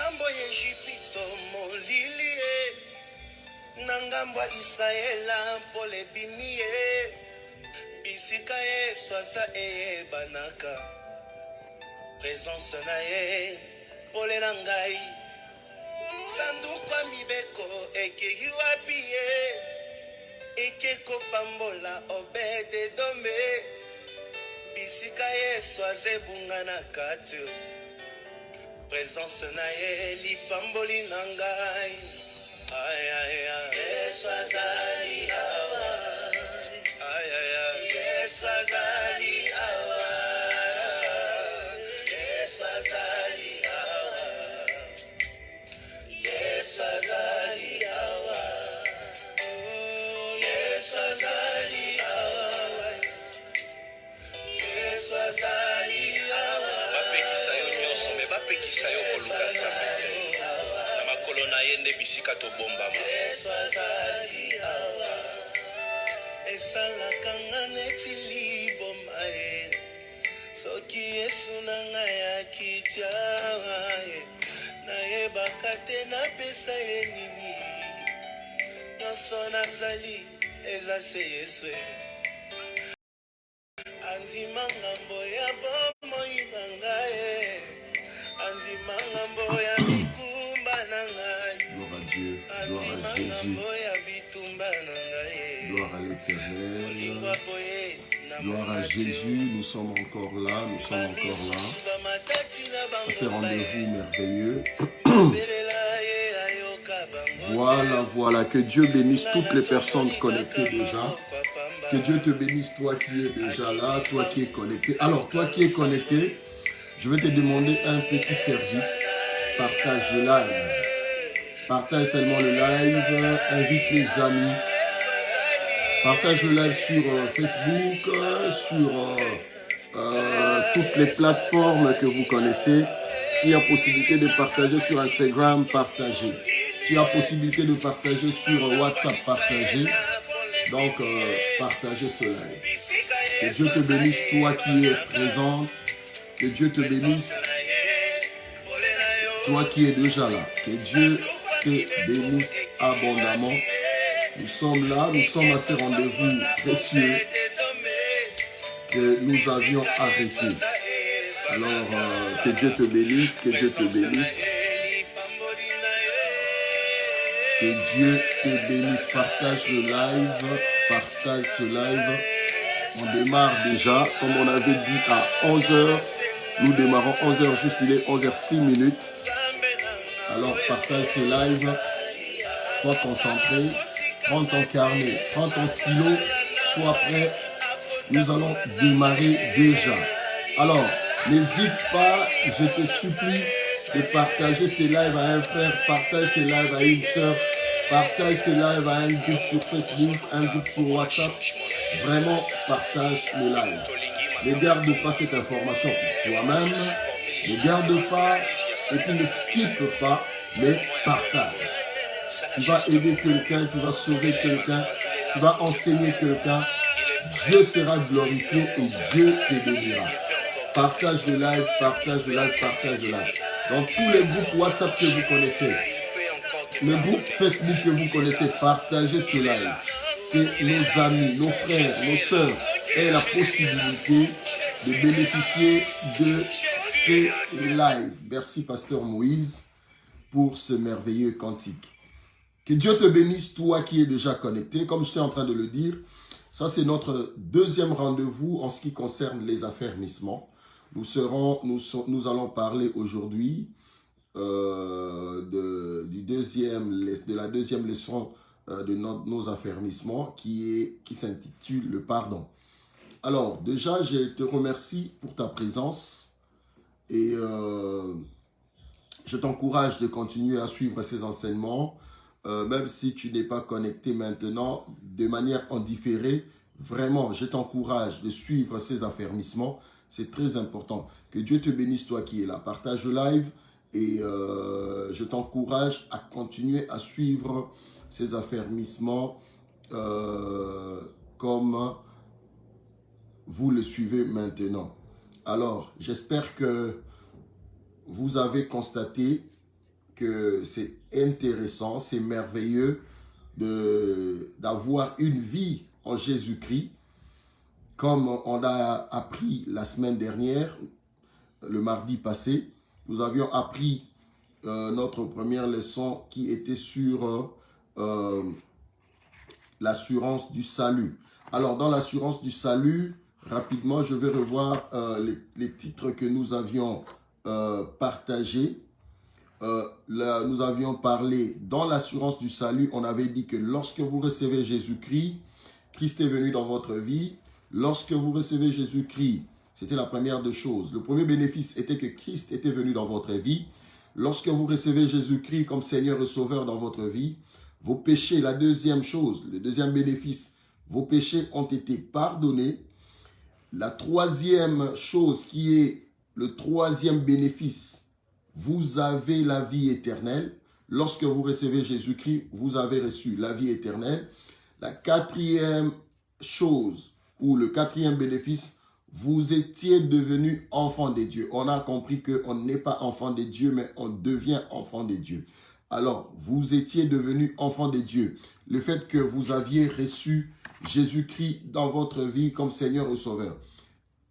ngambo ya Ejipito molilie, na ngambo ya Israela mpole bimie, bisika Yesu aza eyebanaka, présence na ye pole na ngai, sanduku ya mibeko ekeki wapi ye, ekekopambola Obed-Edome, bisika Yesu aza ebunganaka te, présence na ye lipamboli na ngai. Ay, ay, ay. Yesu azali awa. Ay, ay, ay. Yesu azali awa. Yesu azali awa. Yesu azali awa. Oh, Yesu azali awa. Yesu azali awa. Bapekisa yo nyonso me bapekisa yo koluka Nzambe te. Na makolo na ye nde bisika tobombama. Yesu azali awa. Esalaka nga neti liboma ye, soki Yesu na ngai akiti awa ye, nayebaka te napesa ye nini, nyonso nazali eza se Yesu ye. Andima ngambo ya bomoi na ngai, andima ngambo ya bikumba na ngai, andima ngambo ya bitumba na ngai. Gloire à l'Éternel. Gloire à Jésus. Nous sommes encore là. Nous sommes encore là. À ce rendez-vous merveilleux. Voilà, voilà. Que Dieu bénisse toutes les personnes connectées déjà. Que Dieu te bénisse, toi qui es déjà là, toi qui es connecté. Alors, toi qui es connecté, je vais te demander un petit service. Partage le live. Partage seulement le live. Invite les amis. Partage le live sur Facebook, sur toutes les plateformes que vous connaissez. S'il y a possibilité de partager sur Instagram, partagez. S'il y a possibilité de partager sur WhatsApp, partagez. Donc, partagez ce live. Que Dieu te bénisse, toi qui es présent. Que Dieu te bénisse, toi qui es déjà là. Que Dieu te bénisse abondamment. Nous sommes là, nous sommes à ce rendez-vous précieux que nous avions arrêté. Alors, que Dieu te bénisse, que Dieu te bénisse. Que Dieu te bénisse. Partage le live, partage ce live. On démarre déjà, comme on avait dit, à 11h. Nous démarrons 11h, juste il est 11h06. Alors, partage ce live. Sois concentré. Prends ton carnet, prends ton stylo, sois prêt. Nous allons démarrer déjà. Alors, n'hésite pas, je te supplie de partager ces lives à un frère, partage ces lives à une soeur, partage ces lives à un groupe sur Facebook, un groupe sur WhatsApp. Vraiment, partage le live. Ne garde pas cette information pour toi-même. Ne garde pas et tu ne skippes pas, mais partage. Tu vas aider quelqu'un, tu vas sauver quelqu'un, tu vas enseigner quelqu'un. Dieu sera glorifié et Dieu te bénira. Partage le live, partage le live, partage le live. Dans tous les groupes WhatsApp que vous connaissez, le groupe Facebook que vous connaissez, partagez ce live. Que nos amis, nos frères, nos sœurs aient la possibilité de bénéficier de ces lives. Merci Pasteur Moïse pour ce merveilleux cantique. Que Dieu te bénisse, toi qui es déjà connecté. Comme j'étais en train de le dire, ça c'est notre deuxième rendez-vous en ce qui concerne les affermissements. Nous allons parler aujourd'hui de la deuxième leçon de nos affermissements qui s'intitule le pardon. Alors déjà, je te remercie pour ta présence et je t'encourage de continuer à suivre ces enseignements. Même si tu n'es pas connecté maintenant, de manière en différé, vraiment, je t'encourage de suivre ces affermissements. C'est très important. Que Dieu te bénisse, toi qui es là. Partage le live et je t'encourage à continuer à suivre ces affermissements comme vous le suivez maintenant. Alors, j'espère que vous avez constaté que c'est intéressant, c'est merveilleux d'avoir une vie en Jésus-Christ, comme on a appris la semaine dernière, le mardi passé. Nous avions appris notre première leçon qui était sur l'assurance du salut. Alors, dans l'assurance du salut, rapidement, je vais revoir les titres que nous avions partagés. Nous avions parlé dans l'assurance du salut. On avait dit que lorsque vous recevez Jésus-Christ, Christ est venu dans votre vie. Lorsque vous recevez Jésus-Christ, c'était la première des choses. Le premier bénéfice était que Christ était venu dans votre vie. Lorsque vous recevez Jésus-Christ comme Seigneur et Sauveur dans votre vie, vos péchés, la deuxième chose, le deuxième bénéfice, vos péchés ont été pardonnés. La troisième chose qui est le troisième bénéfice, vous avez la vie éternelle. Lorsque vous recevez Jésus-Christ, vous avez reçu la vie éternelle. La quatrième chose, ou le quatrième bénéfice, vous étiez devenu enfant de Dieu. On a compris qu'on n'est pas enfant de Dieu, mais on devient enfant de Dieu. Alors, vous étiez devenu enfant de Dieu. Le fait que vous aviez reçu Jésus-Christ dans votre vie comme Seigneur et Sauveur.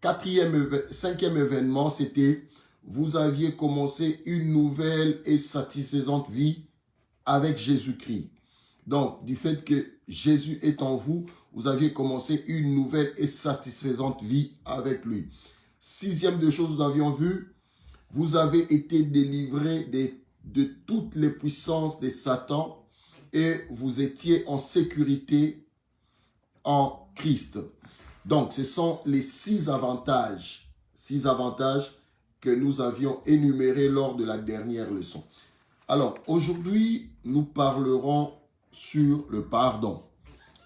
Cinquième événement, c'était vous aviez commencé une nouvelle et satisfaisante vie avec Jésus-Christ. Donc, du fait que Jésus est en vous, vous aviez commencé une nouvelle et satisfaisante vie avec lui. Sixième des choses, nous avions vu, vous avez été délivré de toutes les puissances de Satan et vous étiez en sécurité en Christ. Donc, ce sont les six avantages que nous avions énumérés lors de la dernière leçon. Alors, aujourd'hui, nous parlerons sur le pardon.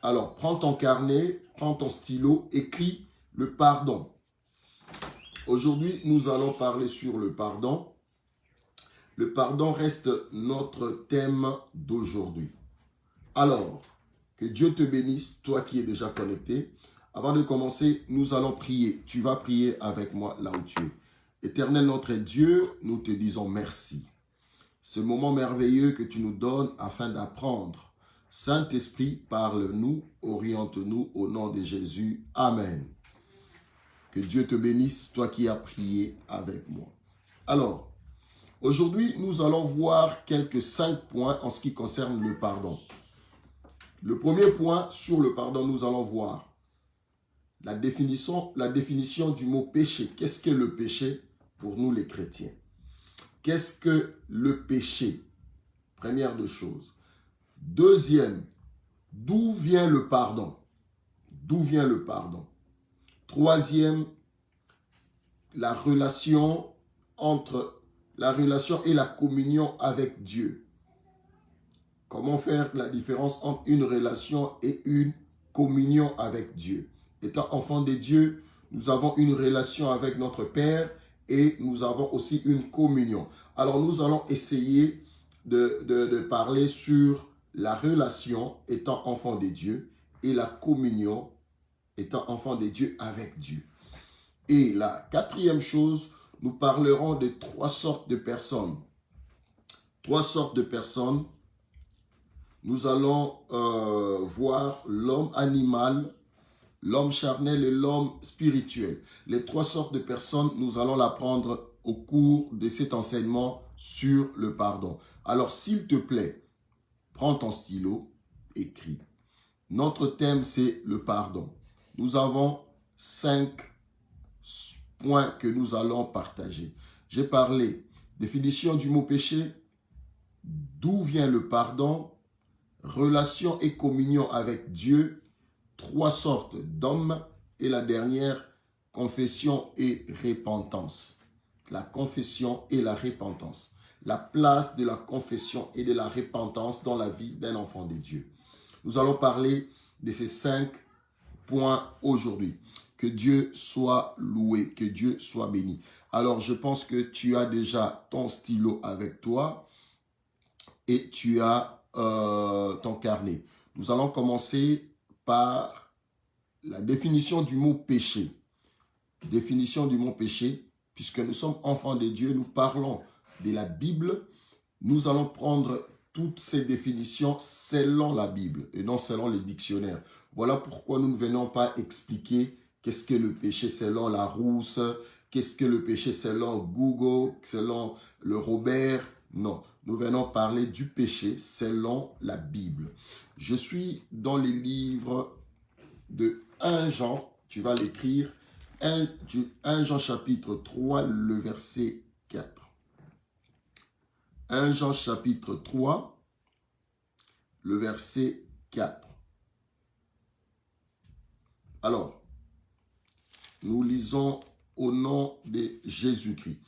Alors, prends ton carnet, prends ton stylo, écris le pardon. Aujourd'hui, nous allons parler sur le pardon. Le pardon reste notre thème d'aujourd'hui. Alors, que Dieu te bénisse, toi qui es déjà connecté. Avant de commencer, nous allons prier. Tu vas prier avec moi là où tu es. Éternel notre Dieu, nous te disons merci. Ce moment merveilleux que tu nous donnes afin d'apprendre. Saint-Esprit, parle-nous, oriente-nous au nom de Jésus. Amen. Que Dieu te bénisse, toi qui as prié avec moi. Alors, aujourd'hui, nous allons voir quelques 5 points en ce qui concerne le pardon. Le premier point sur le pardon, nous allons voir la définition du mot péché. Qu'est-ce que le péché pour nous les chrétiens? Qu'est-ce que le péché? Première des choses. Deuxième, d'où vient le pardon? D'où vient le pardon? Troisième, la relation et la communion avec Dieu. Comment faire la différence entre une relation et une communion avec Dieu? Étant enfant de Dieu, nous avons une relation avec notre Père et nous avons aussi une communion. Alors nous allons essayer de parler sur la relation étant enfant de Dieu et la communion étant enfant de Dieu avec Dieu. Et la quatrième chose, nous parlerons de 3 sortes de personnes. 3 sortes de personnes. Nous allons voir l'homme animal, l'homme charnel et l'homme spirituel. Les 3 sortes de personnes, nous allons l'apprendre au cours de cet enseignement sur le pardon. Alors, s'il te plaît, prends ton stylo, écris. Notre thème, c'est le pardon. Nous avons 5 points que nous allons partager. J'ai parlé définition du mot péché, d'où vient le pardon, relation et communion avec Dieu, 3 sortes d'hommes et la dernière, confession et repentance. La confession et la repentance. La place de la confession et de la repentance dans la vie d'un enfant de Dieu. Nous allons parler de ces 5 points aujourd'hui. Que Dieu soit loué, que Dieu soit béni. Alors, je pense que tu as déjà ton stylo avec toi et tu as ton carnet. Nous allons commencer par la définition du mot péché. Définition du mot péché, puisque nous sommes enfants de Dieu, nous parlons de la Bible, Nous allons prendre toutes ces définitions selon la Bible et non selon les dictionnaires. Voilà pourquoi nous ne venons pas expliquer qu'est-ce que le péché selon Larousse, qu'est-ce que le péché selon Google, selon le Robert. Non, nous venons parler du péché selon la Bible. Je suis dans les livres de 1 Jean, tu vas l'écrire, 1 Jean chapitre 3, le verset 4. 1 Jean chapitre 3, le verset 4. Alors, nous lisons au nom de Jésus-Christ.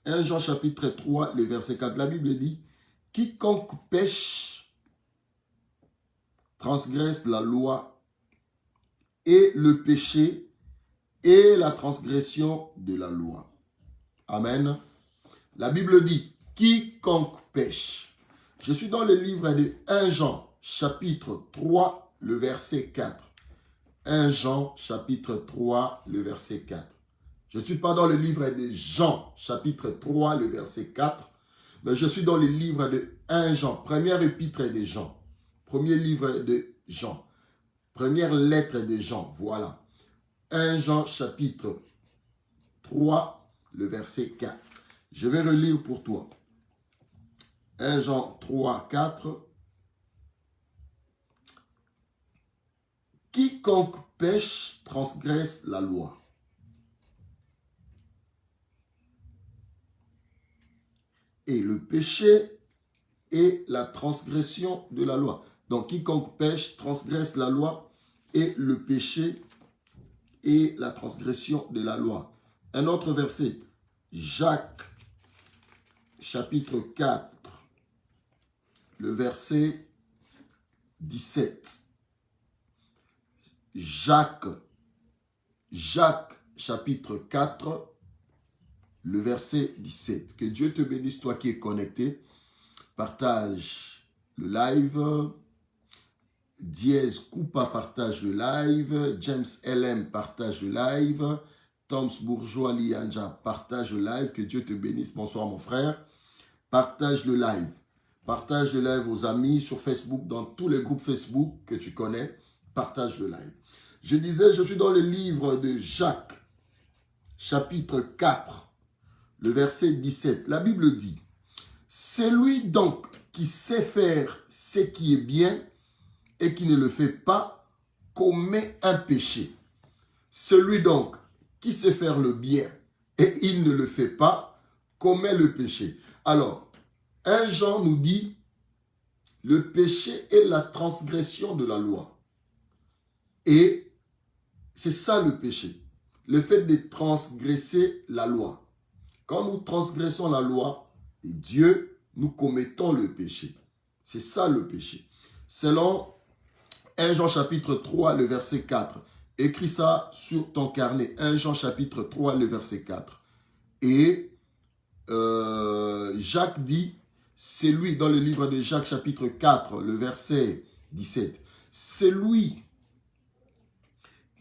1 Jean chapitre 3, le verset 4. La Bible dit, « Quiconque pêche transgresse la loi, et le péché est la transgression de la loi. » Amen. La Bible dit, « Quiconque pêche ». Je suis dans le livre de 1 Jean chapitre 3, le verset 4. 1 Jean chapitre 3, le verset 4. Je ne suis pas dans le livre de Jean chapitre 3, le verset 4, mais je suis dans le livre de 1 Jean, première épître de Jean, premier livre de Jean, première lettre de Jean, voilà. 1 Jean chapitre 3, le verset 4. Je vais relire pour toi. 1 Jean 3, 4. Quiconque pêche transgresse la loi. Et le péché est la transgression de la loi. Donc, quiconque pêche transgresse la loi et le péché est la transgression de la loi. Un autre verset, Jacques, chapitre 4, le verset 17. Jacques, chapitre 4, le verset 17. Que Dieu te bénisse, toi qui es connecté. Partage le live. Diez Coupa partage le live. James LM partage le live. Toms Bourgeois Lianja partage le live. Que Dieu te bénisse. Bonsoir mon frère. Partage le live. Partage le live aux amis sur Facebook, dans tous les groupes Facebook que tu connais. Partage le live. Je disais, je suis dans le livre de Jacques, chapitre 4, le verset 17. La Bible dit, « Celui donc qui sait faire ce qui est bien et qui ne le fait pas, commet un péché. Celui donc qui sait faire le bien et il ne le fait pas, commet le péché. » Alors, 1 Jean nous dit, le péché est la transgression de la loi. Et c'est ça le péché, le fait de transgresser la loi. Quand nous transgressons la loi de Dieu, nous commettons le péché. C'est ça le péché. Selon 1 Jean chapitre 3, le verset 4. Écris ça sur ton carnet. 1 Jean chapitre 3, le verset 4. Et Jacques dit, c'est lui, dans le livre de Jacques chapitre 4, le verset 17. C'est lui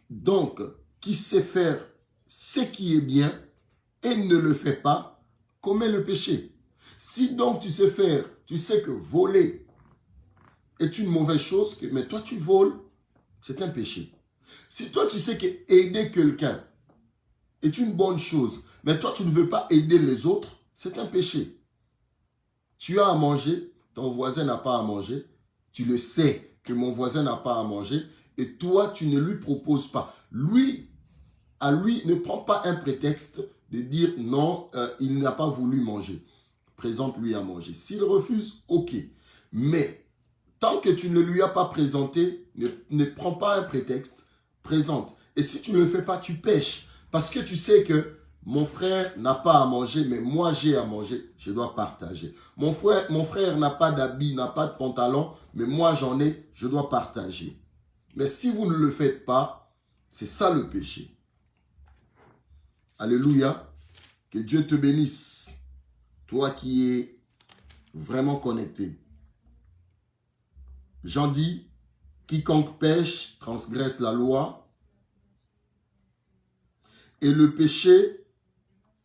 donc qui sait faire ce qui est bien et ne le fait pas, commet le péché. Si donc tu sais faire, tu sais que voler est une mauvaise chose, mais toi tu voles, c'est un péché. Si toi tu sais que aider quelqu'un est une bonne chose, mais toi tu ne veux pas aider les autres, c'est un péché. Tu as à manger, ton voisin n'a pas à manger, tu le sais que mon voisin n'a pas à manger, et toi tu ne lui proposes pas. À lui, ne prends pas un prétexte de dire non, il n'a pas voulu manger. Présente-lui à manger. S'il refuse, ok. Mais tant que tu ne lui as pas présenté, ne prends pas un prétexte, présente. Et si tu ne le fais pas, tu pêches. Parce que tu sais que mon frère n'a pas à manger, mais moi j'ai à manger, je dois partager. Mon frère n'a pas d'habit, n'a pas de pantalon, mais moi j'en ai, je dois partager. Mais si vous ne le faites pas, c'est ça le péché. Alléluia. Que Dieu te bénisse. Toi qui es vraiment connecté. Jean dit, quiconque pêche transgresse la loi. Et le péché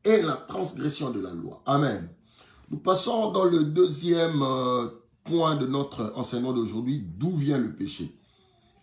est la transgression de la loi. Amen. Nous passons dans le deuxième point de notre enseignement d'aujourd'hui, d'où vient le péché.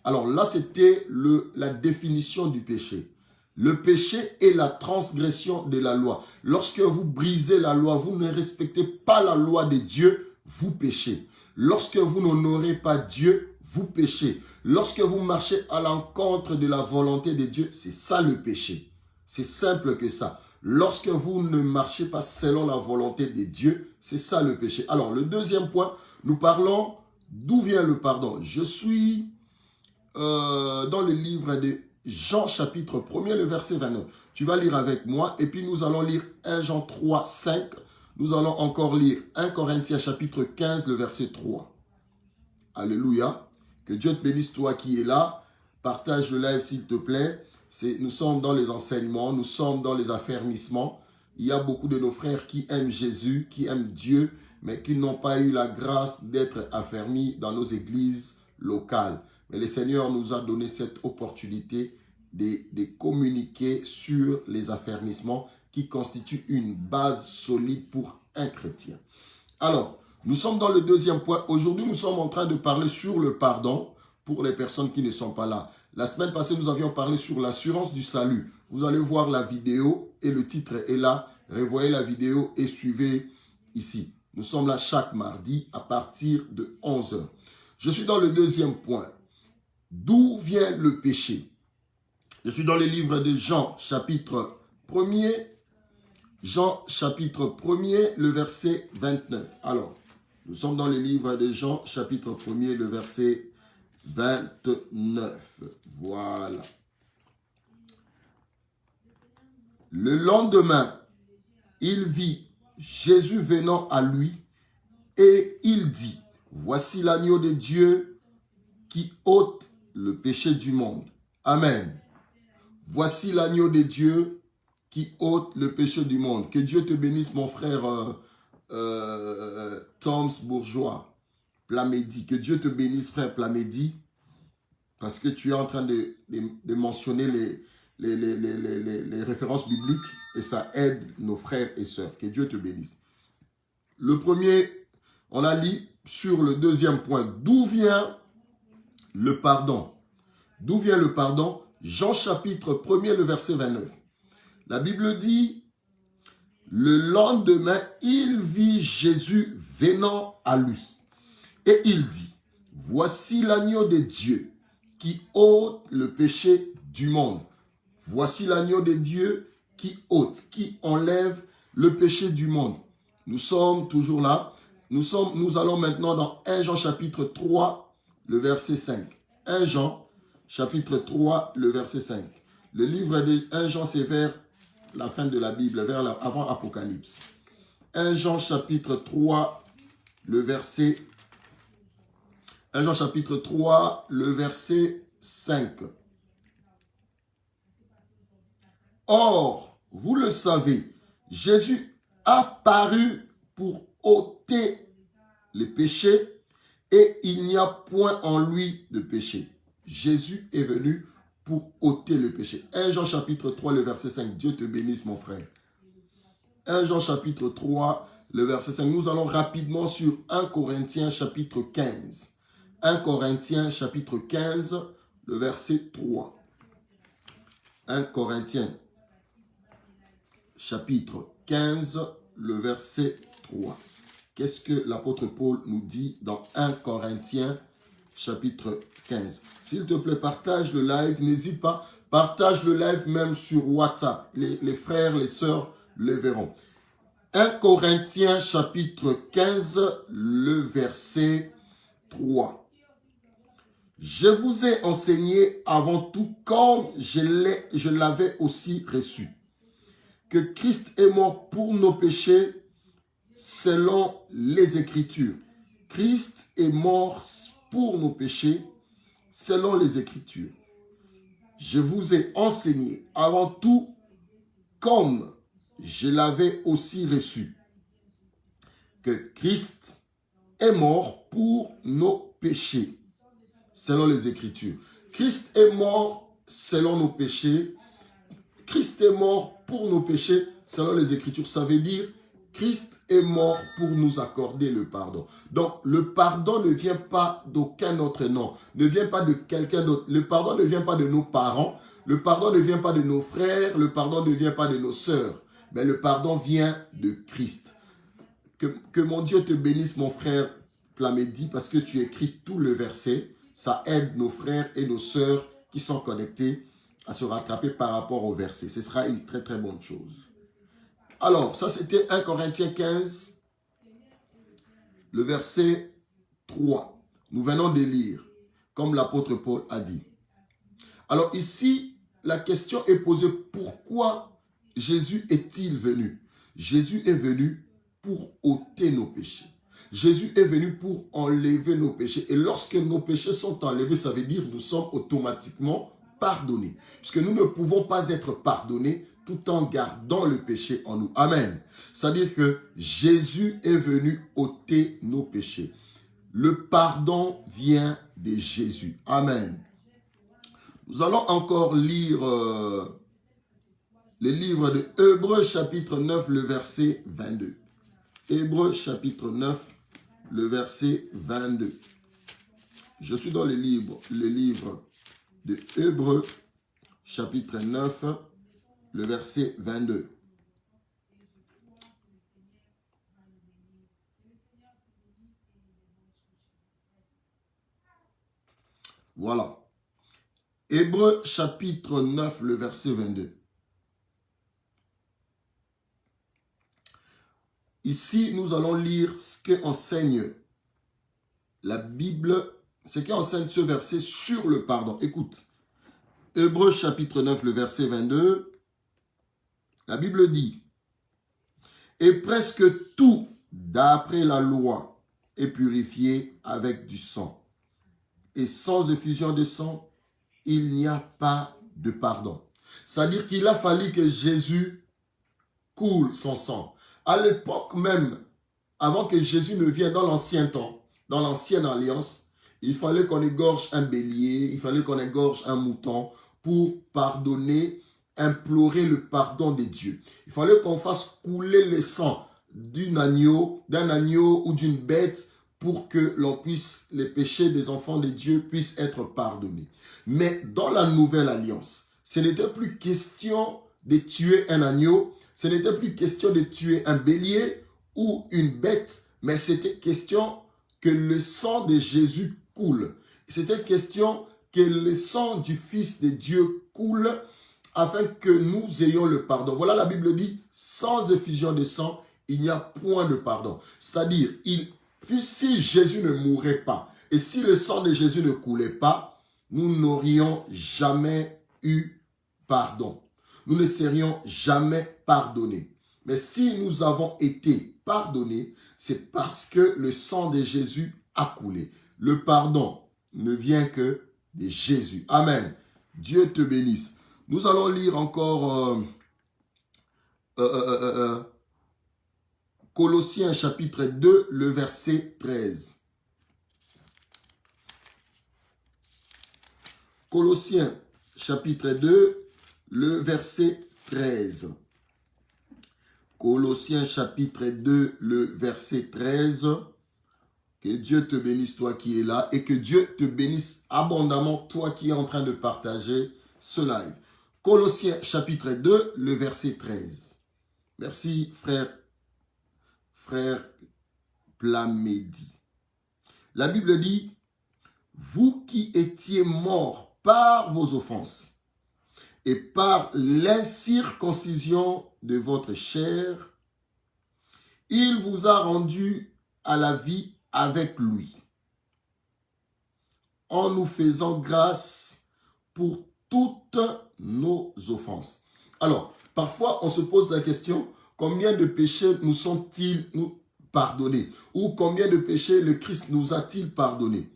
Alors là, c'était la définition du péché. Le péché est la transgression de la loi. Lorsque vous brisez la loi, vous ne respectez pas la loi de Dieu, vous péchez. Lorsque vous n'honorez pas Dieu, vous péchez. Lorsque vous marchez à l'encontre de la volonté de Dieu, c'est ça le péché. C'est simple que ça. Lorsque vous ne marchez pas selon la volonté de Dieu, c'est ça le péché. Alors, le deuxième point, nous parlons d'où vient le pardon. Je suis dans le livre de Jean chapitre 1er, le verset 29. Tu vas lire avec moi et puis nous allons lire 1 Jean 3, 5. Nous allons encore lire 1 Corinthiens chapitre 15, le verset 3. Alléluia. Que Dieu te bénisse, toi qui es là. Partage le live s'il te plaît. Nous sommes dans les enseignements, nous sommes dans les affermissements. Il y a beaucoup de nos frères qui aiment Jésus, qui aiment Dieu, mais qui n'ont pas eu la grâce d'être affermis dans nos églises locales. Mais le Seigneur nous a donné cette opportunité de communiquer sur les affermissements qui constituent une base solide pour un chrétien. Alors, nous sommes dans le deuxième point. Aujourd'hui, nous sommes en train de parler sur le pardon pour les personnes qui ne sont pas là. La semaine passée, nous avions parlé sur l'assurance du salut. Vous allez voir la vidéo et le titre est là. Revoyez la vidéo et suivez ici. Nous sommes là chaque mardi à partir de 11 h. Je suis dans le deuxième point. D'où vient le péché? Je suis dans le livre de Jean, chapitre 1er. Jean, chapitre 1er, le verset 29. Alors, nous sommes dans le livre de Jean, chapitre 1er, le verset 29. Voilà. Le lendemain, il vit Jésus venant à lui et il dit, voici l'agneau de Dieu qui ôte le péché du monde. Amen. Voici l'agneau de Dieu qui ôte le péché du monde. Que Dieu te bénisse, mon frère Toms Bourgeois, Plamédi. Que Dieu te bénisse, frère Plamédi, parce que tu es en train de mentionner les références bibliques et ça aide nos frères et sœurs. Que Dieu te bénisse. Le premier, on a lu sur le deuxième point. D'où vient le pardon? D'où vient le pardon? Jean chapitre 1er, le verset 29. La Bible dit, le lendemain, il vit Jésus venant à lui. Et il dit, voici l'agneau de Dieu qui ôte le péché du monde. Voici l'agneau de Dieu qui ôte, qui enlève le péché du monde. Nous sommes toujours là. Nous allons maintenant dans 1 Jean chapitre 3, le verset 5. 1 Jean chapitre 3, le verset 5. Le livre de 1 Jean, c'est vers la fin de la Bible, avant Apocalypse. 1 Jean chapitre 3, le verset 1 Jean chapitre 3, le verset 5. Or, vous le savez, Jésus a paru pour ôter les péchés et il n'y a point en lui de péché. Jésus est venu pour ôter le péché. 1 Jean chapitre 3, le verset 5. Dieu te bénisse, mon frère. 1 Jean chapitre 3, le verset 5. Nous allons rapidement sur 1 Corinthiens chapitre 15. 1 Corinthiens chapitre 15, le verset 3. 1 Corinthiens chapitre 15, le verset 3. Qu'est-ce que l'apôtre Paul nous dit dans 1 Corinthiens chapitre 15? S'il te plaît, partage le live, n'hésite pas, partage le live même sur WhatsApp. Les frères, les sœurs le verront. 1 Corinthiens chapitre 15, le verset 3. Je vous ai enseigné avant tout comme je l'avais aussi reçu, que Christ est mort pour nos péchés selon les Écritures. Christ est mort pour nos péchés selon les Écritures. Je vous ai enseigné avant tout comme je l'avais aussi reçu, que Christ est mort pour nos péchés selon les Écritures. Christ est mort selon nos péchés. Christ est mort pour nos péchés selon les Écritures. Ça veut dire Christ est mort pour nous accorder le pardon. Donc, le pardon ne vient pas d'aucun autre nom, ne vient pas de quelqu'un d'autre. Le pardon ne vient pas de nos parents, le pardon ne vient pas de nos frères, le pardon ne vient pas de nos sœurs, mais le pardon vient de Christ. Que mon Dieu te bénisse, mon frère Plamedi, parce que tu écris tout le verset. Ça aide nos frères et nos sœurs qui sont connectés à se rattraper par rapport au verset. Ce sera une très très bonne chose. Alors, ça c'était 1 Corinthiens 15, le verset 3. Nous venons de lire, comme l'apôtre Paul a dit. Alors ici, la question est posée, pourquoi Jésus est-il venu? Jésus est venu pour ôter nos péchés. Jésus est venu pour enlever nos péchés. Et lorsque nos péchés sont enlevés, ça veut dire que nous sommes automatiquement pardonnés. Puisque nous ne pouvons pas être pardonnés tout en gardant le péché en nous. Amen. C'est-à-dire que Jésus est venu ôter nos péchés. Le pardon vient de Jésus. Amen. Nous allons encore lire le livre de Hébreux chapitre 9, le verset 22. Hébreux chapitre 9, le verset 22. Je suis dans le livre de Hébreux chapitre 9, le verset 22. Voilà. Hébreux chapitre 9, le verset 22. Ici, nous allons lire ce qu'enseigne la Bible, ce qu'enseigne ce verset sur le pardon. Écoute, Hébreux chapitre 9, le verset 22, la Bible dit, « Et presque tout, d'après la loi, est purifié avec du sang. Et sans effusion de sang, il n'y a pas de pardon. » C'est-à-dire qu'il a fallu que Jésus coule son sang. À l'époque même, avant que Jésus ne vienne dans l'ancien temps, dans l'ancienne alliance, il fallait qu'on égorge un bélier, il fallait qu'on égorge un mouton pour pardonner, implorer le pardon de Dieu. Il fallait qu'on fasse couler le sang d'un agneau ou d'une bête pour que l'on puisse, les péchés des enfants de Dieu puissent être pardonnés. Mais dans la nouvelle alliance, ce n'était plus question de tuer un agneau, ce n'était plus question de tuer un bélier ou une bête, mais c'était question que le sang de Jésus coule. C'était question que le sang du Fils de Dieu coule afin que nous ayons le pardon. Voilà, la Bible dit, sans effusion de sang, il n'y a point de pardon. C'est-à-dire, si Jésus ne mourait pas et si le sang de Jésus ne coulait pas, nous n'aurions jamais eu pardon. Nous ne serions jamais pardonnés. Mais si nous avons été pardonnés, c'est parce que le sang de Jésus a coulé. Le pardon ne vient que de Jésus. Amen. Dieu te bénisse. Nous allons lire encore Colossiens chapitre 2, le verset 13. Colossiens chapitre 2, le verset 13. Colossiens chapitre 2, le verset 13. Que Dieu te bénisse, toi qui es là, et que Dieu te bénisse abondamment, toi qui es en train de partager ce live. Colossiens chapitre 2, le verset 13. Merci, frère Plamedi. La Bible dit, « Vous qui étiez morts par vos offenses et par l'incirconcision de votre chair, il vous a rendu à la vie avec lui, en nous faisant grâce pour toutes nos offenses. » Alors, parfois, on se pose la question, combien de péchés nous sont-ils pardonnés? Ou combien de péchés le Christ nous a-t-il pardonnés?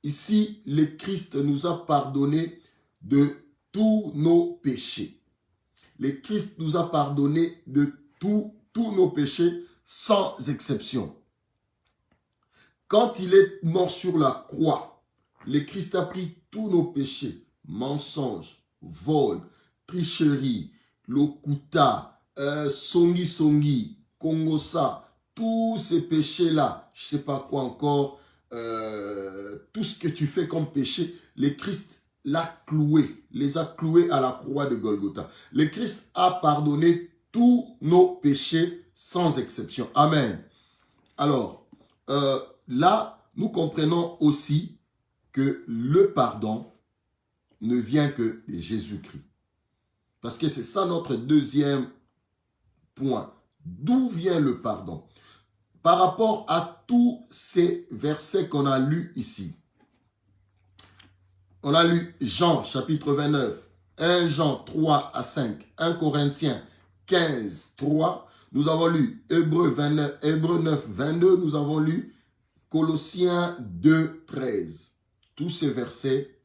Ici, le Christ nous a pardonné de tous nos péchés. Le Christ nous a pardonné de tous nos péchés sans exception. Quand il est mort sur la croix, le Christ a pris tous nos péchés, mensonges, vol, tricherie, lokuta, songi, Kongosa, tous ces péchés-là, je ne sais pas quoi encore, tout ce que tu fais comme péché, le Christ l'a cloué, les a cloués à la croix de Golgotha. Le Christ a pardonné tous nos péchés sans exception. Amen. Alors, là, nous comprenons aussi que le pardon ne vient que de Jésus-Christ. Parce que c'est ça notre deuxième point. D'où vient le pardon? Par rapport à tous ces versets qu'on a lus ici. On a lu Jean chapitre 29, 1 Jean 3 à 5, 1 Corinthiens 15, 3. Nous avons lu Hébreux 9, 22. Nous avons lu Colossiens 2, 13. Tous ces versets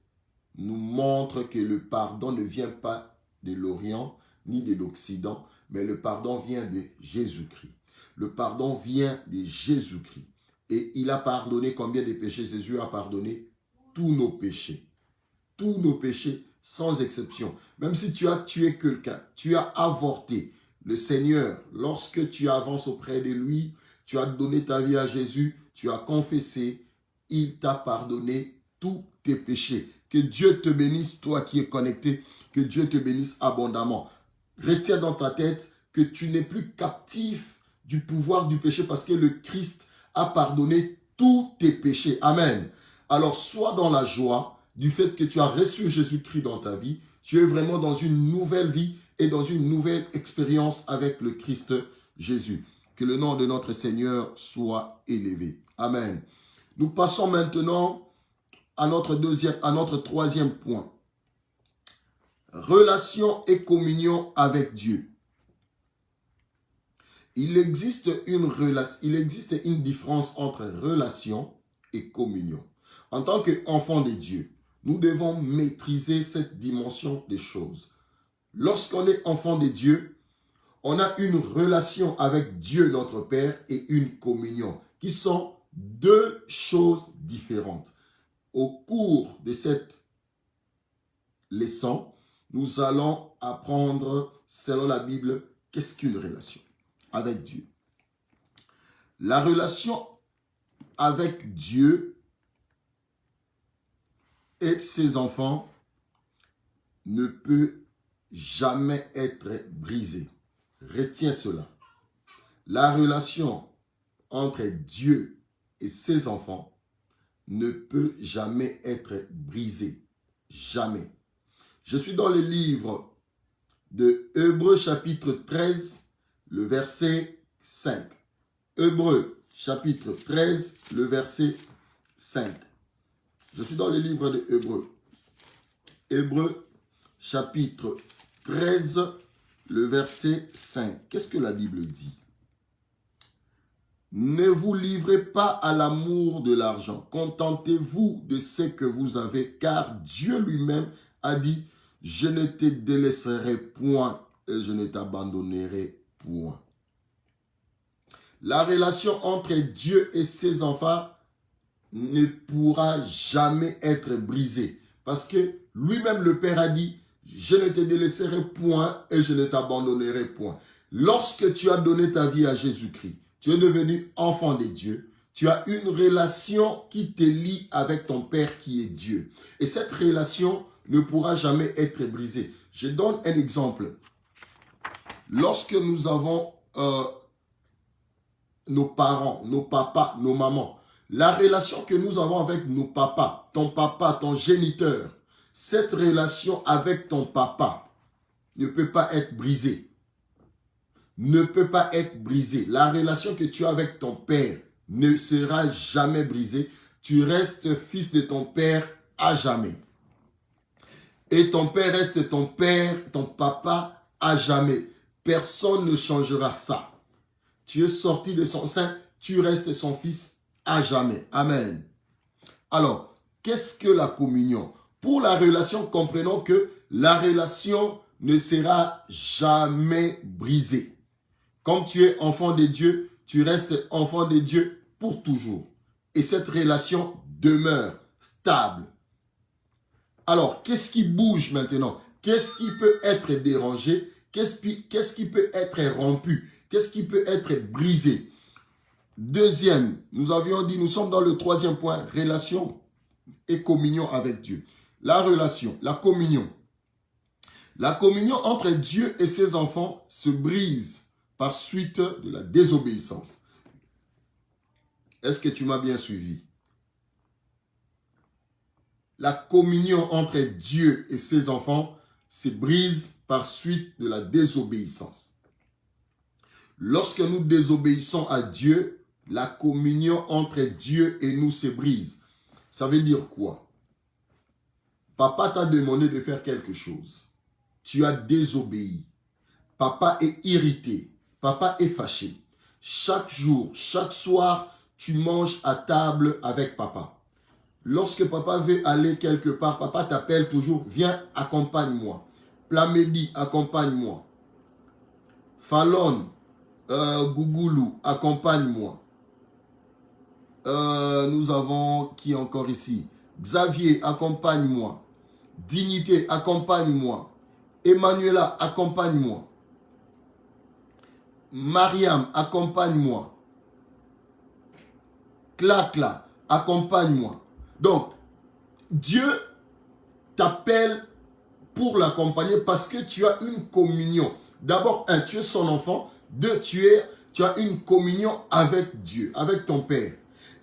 nous montrent que le pardon ne vient pas de l'Orient ni de l'Occident, mais le pardon vient de Jésus-Christ. Le pardon vient de Jésus-Christ. Et il a pardonné combien de péchés? Jésus a pardonné tous nos péchés. Tous nos péchés sans exception. Même si tu as tué quelqu'un, tu as avorté, le Seigneur, lorsque tu avances auprès de lui, tu as donné ta vie à Jésus, tu as confessé, il t'a pardonné tous tes péchés. Que Dieu te bénisse, toi qui es connecté, que Dieu te bénisse abondamment. Retiens dans ta tête que tu n'es plus captif du pouvoir du péché parce que le Christ a pardonné tous tes péchés. Amen. Alors, sois dans la joie du fait que tu as reçu Jésus-Christ dans ta vie. Tu es vraiment dans une nouvelle vie et dans une nouvelle expérience avec le Christ Jésus. Que le nom de notre Seigneur soit élevé. Amen. Nous passons maintenant à notre troisième point. Relation et communion avec Dieu. Il existe une différence entre relation et communion. En tant qu'enfant de Dieu, nous devons maîtriser cette dimension des choses. Lorsqu'on est enfant de Dieu, on a une relation avec Dieu notre Père et une communion, qui sont deux choses différentes. Au cours de cette leçon, nous allons apprendre, selon la Bible, qu'est-ce qu'une relation avec Dieu. La relation avec Dieu et ses enfants ne peut jamais être brisée. Retiens cela. La relation entre Dieu et ses enfants ne peut jamais être brisée. Jamais. Je suis dans le livre de Hébreux chapitre 13, le verset 5. Hébreux chapitre 13, le verset 5. Je suis dans le livre de Hébreux. Hébreux chapitre 13, le verset 5. Qu'est-ce que la Bible dit? Ne vous livrez pas à l'amour de l'argent. Contentez-vous de ce que vous avez, car Dieu lui-même a dit, je ne te délaisserai point et je ne t'abandonnerai point. La relation entre Dieu et ses enfants ne pourra jamais être brisée. Parce que lui-même, le Père a dit, je ne te délaisserai point et je ne t'abandonnerai point. Lorsque tu as donné ta vie à Jésus-Christ, tu es devenu enfant de Dieu. Tu as une relation qui te lie avec ton Père qui est Dieu. Et cette relation ne pourra jamais être brisée. Je donne un exemple. Lorsque nous avons nos parents, nos papas, nos mamans, la relation que nous avons avec nos papas, ton géniteur, cette relation avec ton papa ne peut pas être brisée. Ne peut pas être brisée. La relation que tu as avec ton père ne sera jamais brisée. Tu restes fils de ton père à jamais. Et ton père reste ton père, ton papa à jamais. Personne ne changera ça. Tu es sorti de son sein, tu restes son fils à jamais. Amen. Alors, qu'est-ce que la communion? Pour la relation, comprenons que la relation ne sera jamais brisée. Comme tu es enfant de Dieu, tu restes enfant de Dieu pour toujours. Et cette relation demeure stable. Alors, qu'est-ce qui bouge maintenant? Qu'est-ce qui peut être dérangé? Qu'est-ce qui peut être rompu? Qu'est-ce qui peut être brisé? Deuxième, nous avions dit, nous sommes dans le troisième point, relation et communion avec Dieu. La relation, la communion. La communion entre Dieu et ses enfants se brise par suite de la désobéissance. Est-ce que tu m'as bien suivi? La communion entre Dieu et ses enfants se brise par suite de la désobéissance. Lorsque nous désobéissons à Dieu, la communion entre Dieu et nous se brise. Ça veut dire quoi? Papa t'a demandé de faire quelque chose. Tu as désobéi. Papa est irrité. Papa est fâché. Chaque jour, chaque soir, tu manges à table avec papa. Lorsque papa veut aller quelque part, papa t'appelle toujours, viens, accompagne-moi. Plamedi, accompagne-moi. Fallon, Gougoulou, accompagne-moi. Nous avons qui encore ici? Xavier, accompagne-moi. Dignité, accompagne-moi. Emmanuela, accompagne-moi. Mariam, accompagne-moi. Clacla, accompagne-moi. Donc, Dieu t'appelle pour l'accompagner parce que tu as une communion. D'abord, un, tu es son enfant. Deux, tu as une communion avec Dieu, avec ton Père.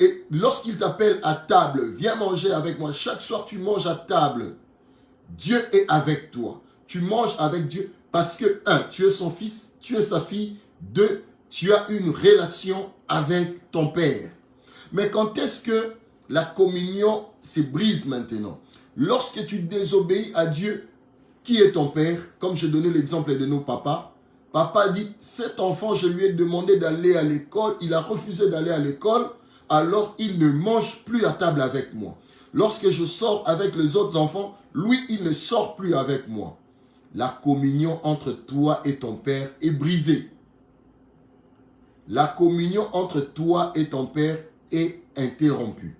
Et lorsqu'il t'appelle à table, viens manger avec moi. Chaque soir, tu manges à table. Dieu est avec toi. Tu manges avec Dieu parce que, un, tu es son fils, tu es sa fille. Deux, tu as une relation avec ton Père. Mais quand est-ce que la communion se brise maintenant? Lorsque tu désobéis à Dieu, qui est ton Père? Comme je donnais l'exemple de nos papas. Papa dit, cet enfant, je lui ai demandé d'aller à l'école. Il a refusé d'aller à l'école. Alors, il ne mange plus à table avec moi. Lorsque je sors avec les autres enfants, lui, il ne sort plus avec moi. La communion entre toi et ton Père est brisée. La communion entre toi et ton Père est interrompue.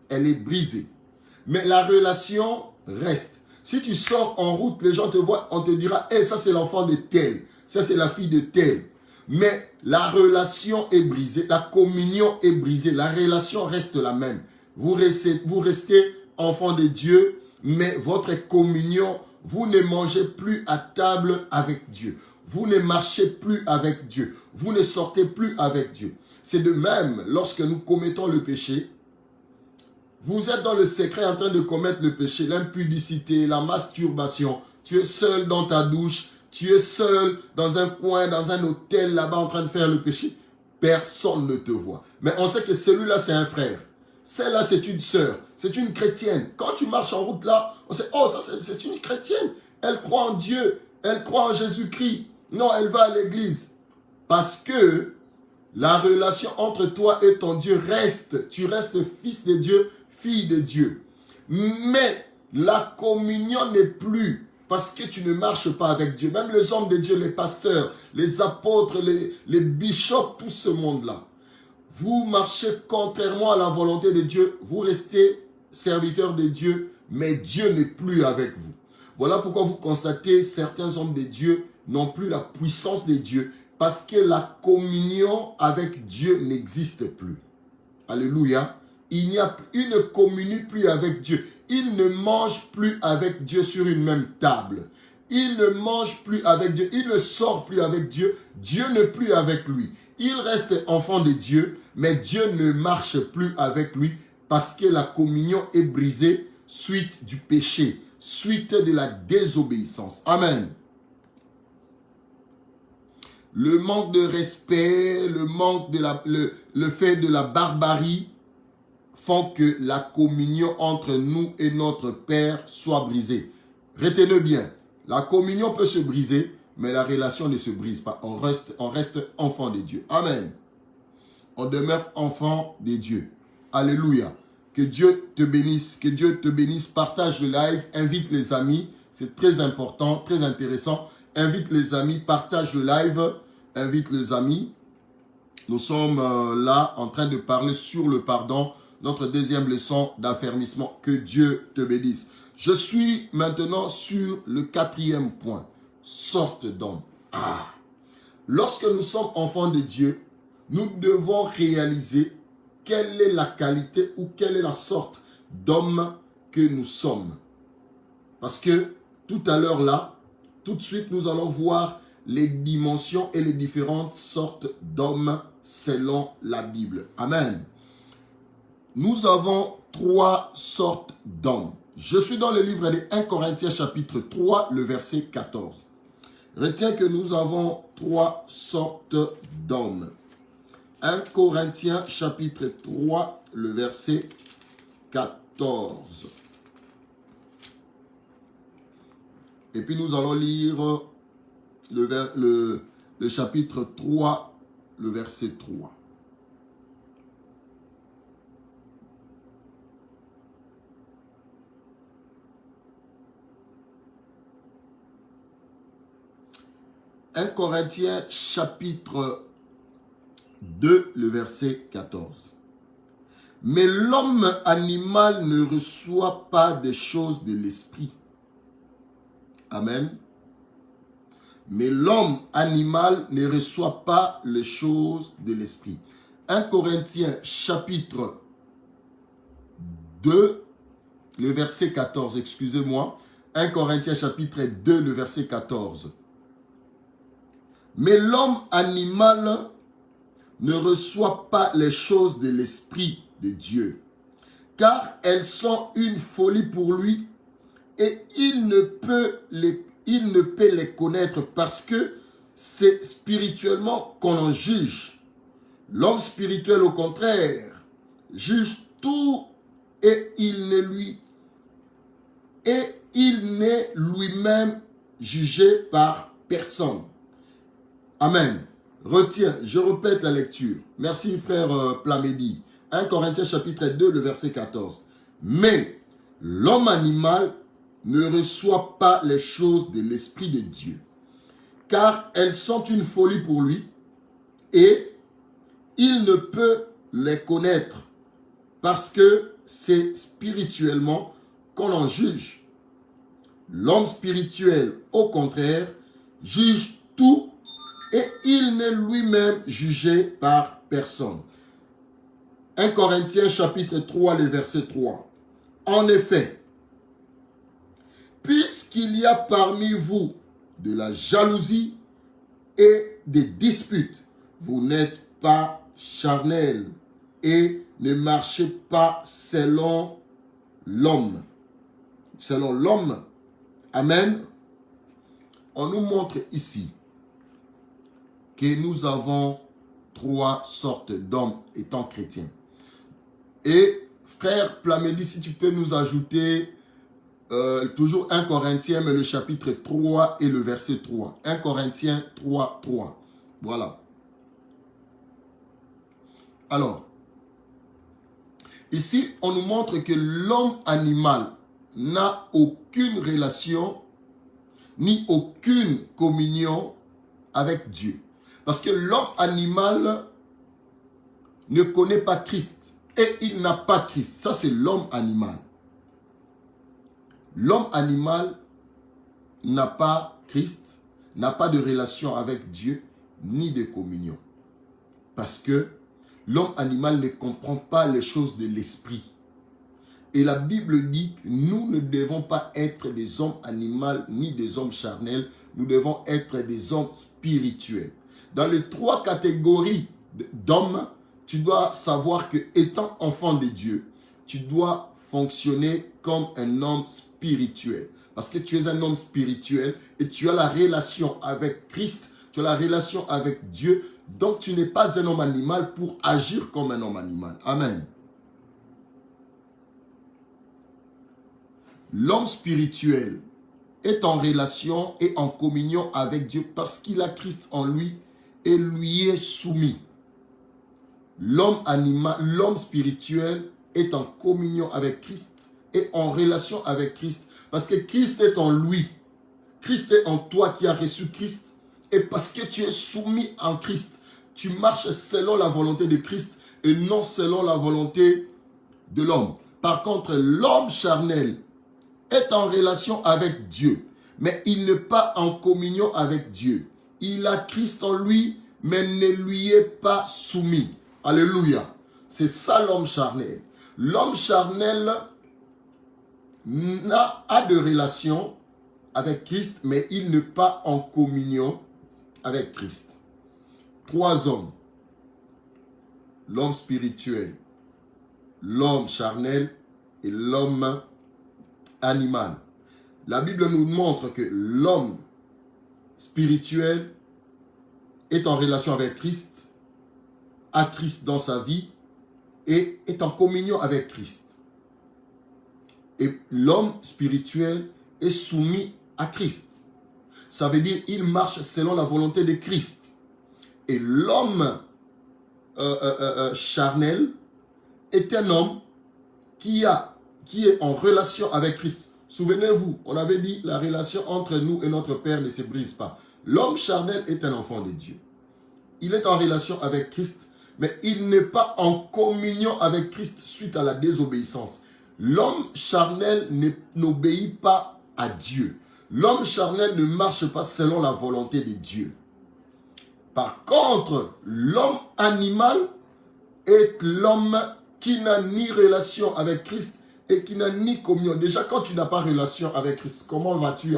Elle est brisée. Mais la relation reste. Si tu sors en route, les gens te voient, on te dira, hey, ça c'est l'enfant de tel, ça c'est la fille de tel. Mais la relation est brisée, la communion est brisée, la relation reste la même. Vous restez enfant de Dieu, mais votre communion, vous ne mangez plus à table avec Dieu. Vous ne marchez plus avec Dieu. Vous ne sortez plus avec Dieu. C'est de même, lorsque nous commettons le péché, vous êtes dans le secret en train de commettre le péché, l'impudicité, la masturbation. Tu es seul dans ta douche, tu es seul dans un coin, dans un hôtel là-bas en train de faire le péché. Personne ne te voit. Mais on sait que celui-là, c'est un frère. Celle-là, c'est une sœur, c'est une chrétienne. Quand tu marches en route là, on sait, oh, ça c'est une chrétienne. Elle croit en Dieu, elle croit en Jésus-Christ. Non, elle va à l'église. Parce que la relation entre toi et ton Dieu reste. Tu restes fils de Dieu, fille de Dieu. Mais la communion n'est plus parce que tu ne marches pas avec Dieu. Même les hommes de Dieu, les pasteurs, les apôtres, les bishops, tout ce monde-là. Vous marchez contrairement à la volonté de Dieu. Vous restez serviteurs de Dieu, mais Dieu n'est plus avec vous. Voilà pourquoi vous constatez certains hommes de Dieu n'ont plus la puissance de Dieu parce que la communion avec Dieu n'existe plus. Alléluia. Il ne communie plus avec Dieu. Il ne mange plus avec Dieu sur une même table. Il ne mange plus avec Dieu. Il ne sort plus avec Dieu. Dieu n'est plus avec lui. Il reste enfant de Dieu, mais Dieu ne marche plus avec lui parce que la communion est brisée suite du péché, suite de la désobéissance. Amen. Le manque de respect, le fait de la barbarie font que la communion entre nous et notre Père soit brisée. Retenez bien, la communion peut se briser, mais la relation ne se brise pas. On reste enfant de Dieu. Amen. On demeure enfant de Dieu. Alléluia. Que Dieu te bénisse. Que Dieu te bénisse. Partage le live. Invite les amis. C'est très important, très intéressant. Invite les amis. Partage le live. Invite les amis. Nous sommes là en train de parler sur le pardon. Notre deuxième leçon d'affermissement. Que Dieu te bénisse. Je suis maintenant sur le 4e point. Sorte d'homme. lorsque nous sommes enfants de Dieu, nous devons réaliser quelle est la qualité ou quelle est la sorte d'homme que nous sommes. Parce que tout à l'heure là, tout de suite nous allons voir les dimensions et les différentes sortes d'hommes selon la Bible. Amen. Nous avons 3 sortes d'hommes. Je suis dans le livre de 1 Corinthiens chapitre 3, le verset 14. Retiens que nous avons 3 sortes d'hommes. 1 Corinthiens chapitre 3, le verset 14. Et puis nous allons lire le chapitre 3, le verset 3. « 1 Corinthiens chapitre 2, le verset 14. « Mais l'homme animal ne reçoit pas des choses de l'esprit. » Amen. « Mais l'homme animal ne reçoit pas les choses de l'esprit. » 1 Corinthiens chapitre 2, le verset 14. Excusez-moi. 1 Corinthiens chapitre 2, le verset 14. Mais l'homme animal ne reçoit pas les choses de l'Esprit de Dieu, car elles sont une folie pour lui et il ne peut les connaître parce que c'est spirituellement qu'on en juge. L'homme spirituel, au contraire, juge tout et il n'est lui-même jugé par personne. Amen. Retiens, je répète la lecture. Merci frère Plamedi. 1 Corinthiens chapitre 2, le verset 14. Mais l'homme animal ne reçoit pas les choses de l'Esprit de Dieu, car elles sont une folie pour lui et il ne peut les connaître parce que c'est spirituellement qu'on en juge. L'homme spirituel, au contraire, juge tout et il n'est lui-même jugé par personne. 1 Corinthiens chapitre 3, le verset 3. En effet, puisqu'il y a parmi vous de la jalousie et des disputes, vous n'êtes pas charnels et ne marchez pas selon l'homme. Selon l'homme. Amen. On nous montre ici que nous avons 3 sortes d'hommes étant chrétiens. Et frère Plamedi, si tu peux nous ajouter toujours 1 Corinthiens, mais le chapitre 3 et le verset 3. 1 Corinthiens 3, 3. Voilà. Alors, ici, on nous montre que l'homme animal n'a aucune relation ni aucune communion avec Dieu. Parce que l'homme animal ne connaît pas Christ et il n'a pas Christ. Ça, c'est l'homme animal. L'homme animal n'a pas Christ, n'a pas de relation avec Dieu, ni de communion. Parce que l'homme animal ne comprend pas les choses de l'esprit. Et la Bible dit que nous ne devons pas être des hommes animaux ni des hommes charnels. Nous devons être des hommes spirituels. Dans les 3 catégories d'hommes, tu dois savoir que étant enfant de Dieu, tu dois fonctionner comme un homme spirituel. Parce que tu es un homme spirituel et tu as la relation avec Christ, tu as la relation avec Dieu. Donc tu n'es pas un homme animal pour agir comme un homme animal. Amen. L'homme spirituel est en relation et en communion avec Dieu parce qu'il a Christ en lui et lui est soumis. L'homme spirituel est en communion avec Christ et en relation avec Christ parce que Christ est en lui. Christ est en toi qui as reçu Christ et parce que tu es soumis en Christ, tu marches selon la volonté de Christ et non selon la volonté de l'homme. Par contre, l'homme charnel est en relation avec Dieu, mais il n'est pas en communion avec Dieu. il a Christ en lui, mais ne lui est pas soumis. Alléluia. C'est ça l'homme charnel. L'homme charnel a de relation avec Christ, mais il n'est pas en communion avec Christ. Trois hommes. L'homme spirituel, l'homme charnel et l'homme animal. La Bible nous montre que l'homme spirituel est en relation avec Christ, a Christ dans sa vie et est en communion avec Christ. Et l'homme spirituel est soumis à Christ. Ça veut dire qu'il marche selon la volonté de Christ. Et l'homme charnel est un homme qui est en relation avec Christ. Souvenez-vous, on avait dit la relation entre nous et notre Père ne se brise pas. L'homme charnel est un enfant de Dieu. Il est en relation avec Christ, mais il n'est pas en communion avec Christ suite à la désobéissance. L'homme charnel n'obéit pas à Dieu. L'homme charnel ne marche pas selon la volonté de Dieu. Par contre, l'homme animal est l'homme qui n'a ni relation avec Christ et qui n'a ni communion. Déjà, quand tu n'as pas relation avec Christ, comment vas-tu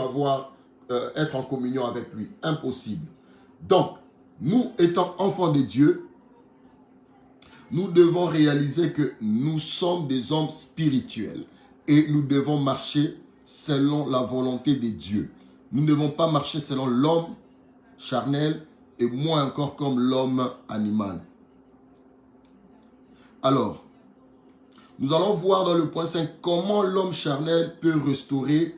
être en communion avec lui? Impossible. Donc, nous étant enfants de Dieu, nous devons réaliser que nous sommes des hommes spirituels et nous devons marcher selon la volonté de Dieu. Nous ne devons pas marcher selon l'homme charnel et moins encore comme l'homme animal. Alors, nous allons voir dans le point 5 comment l'homme charnel peut restaurer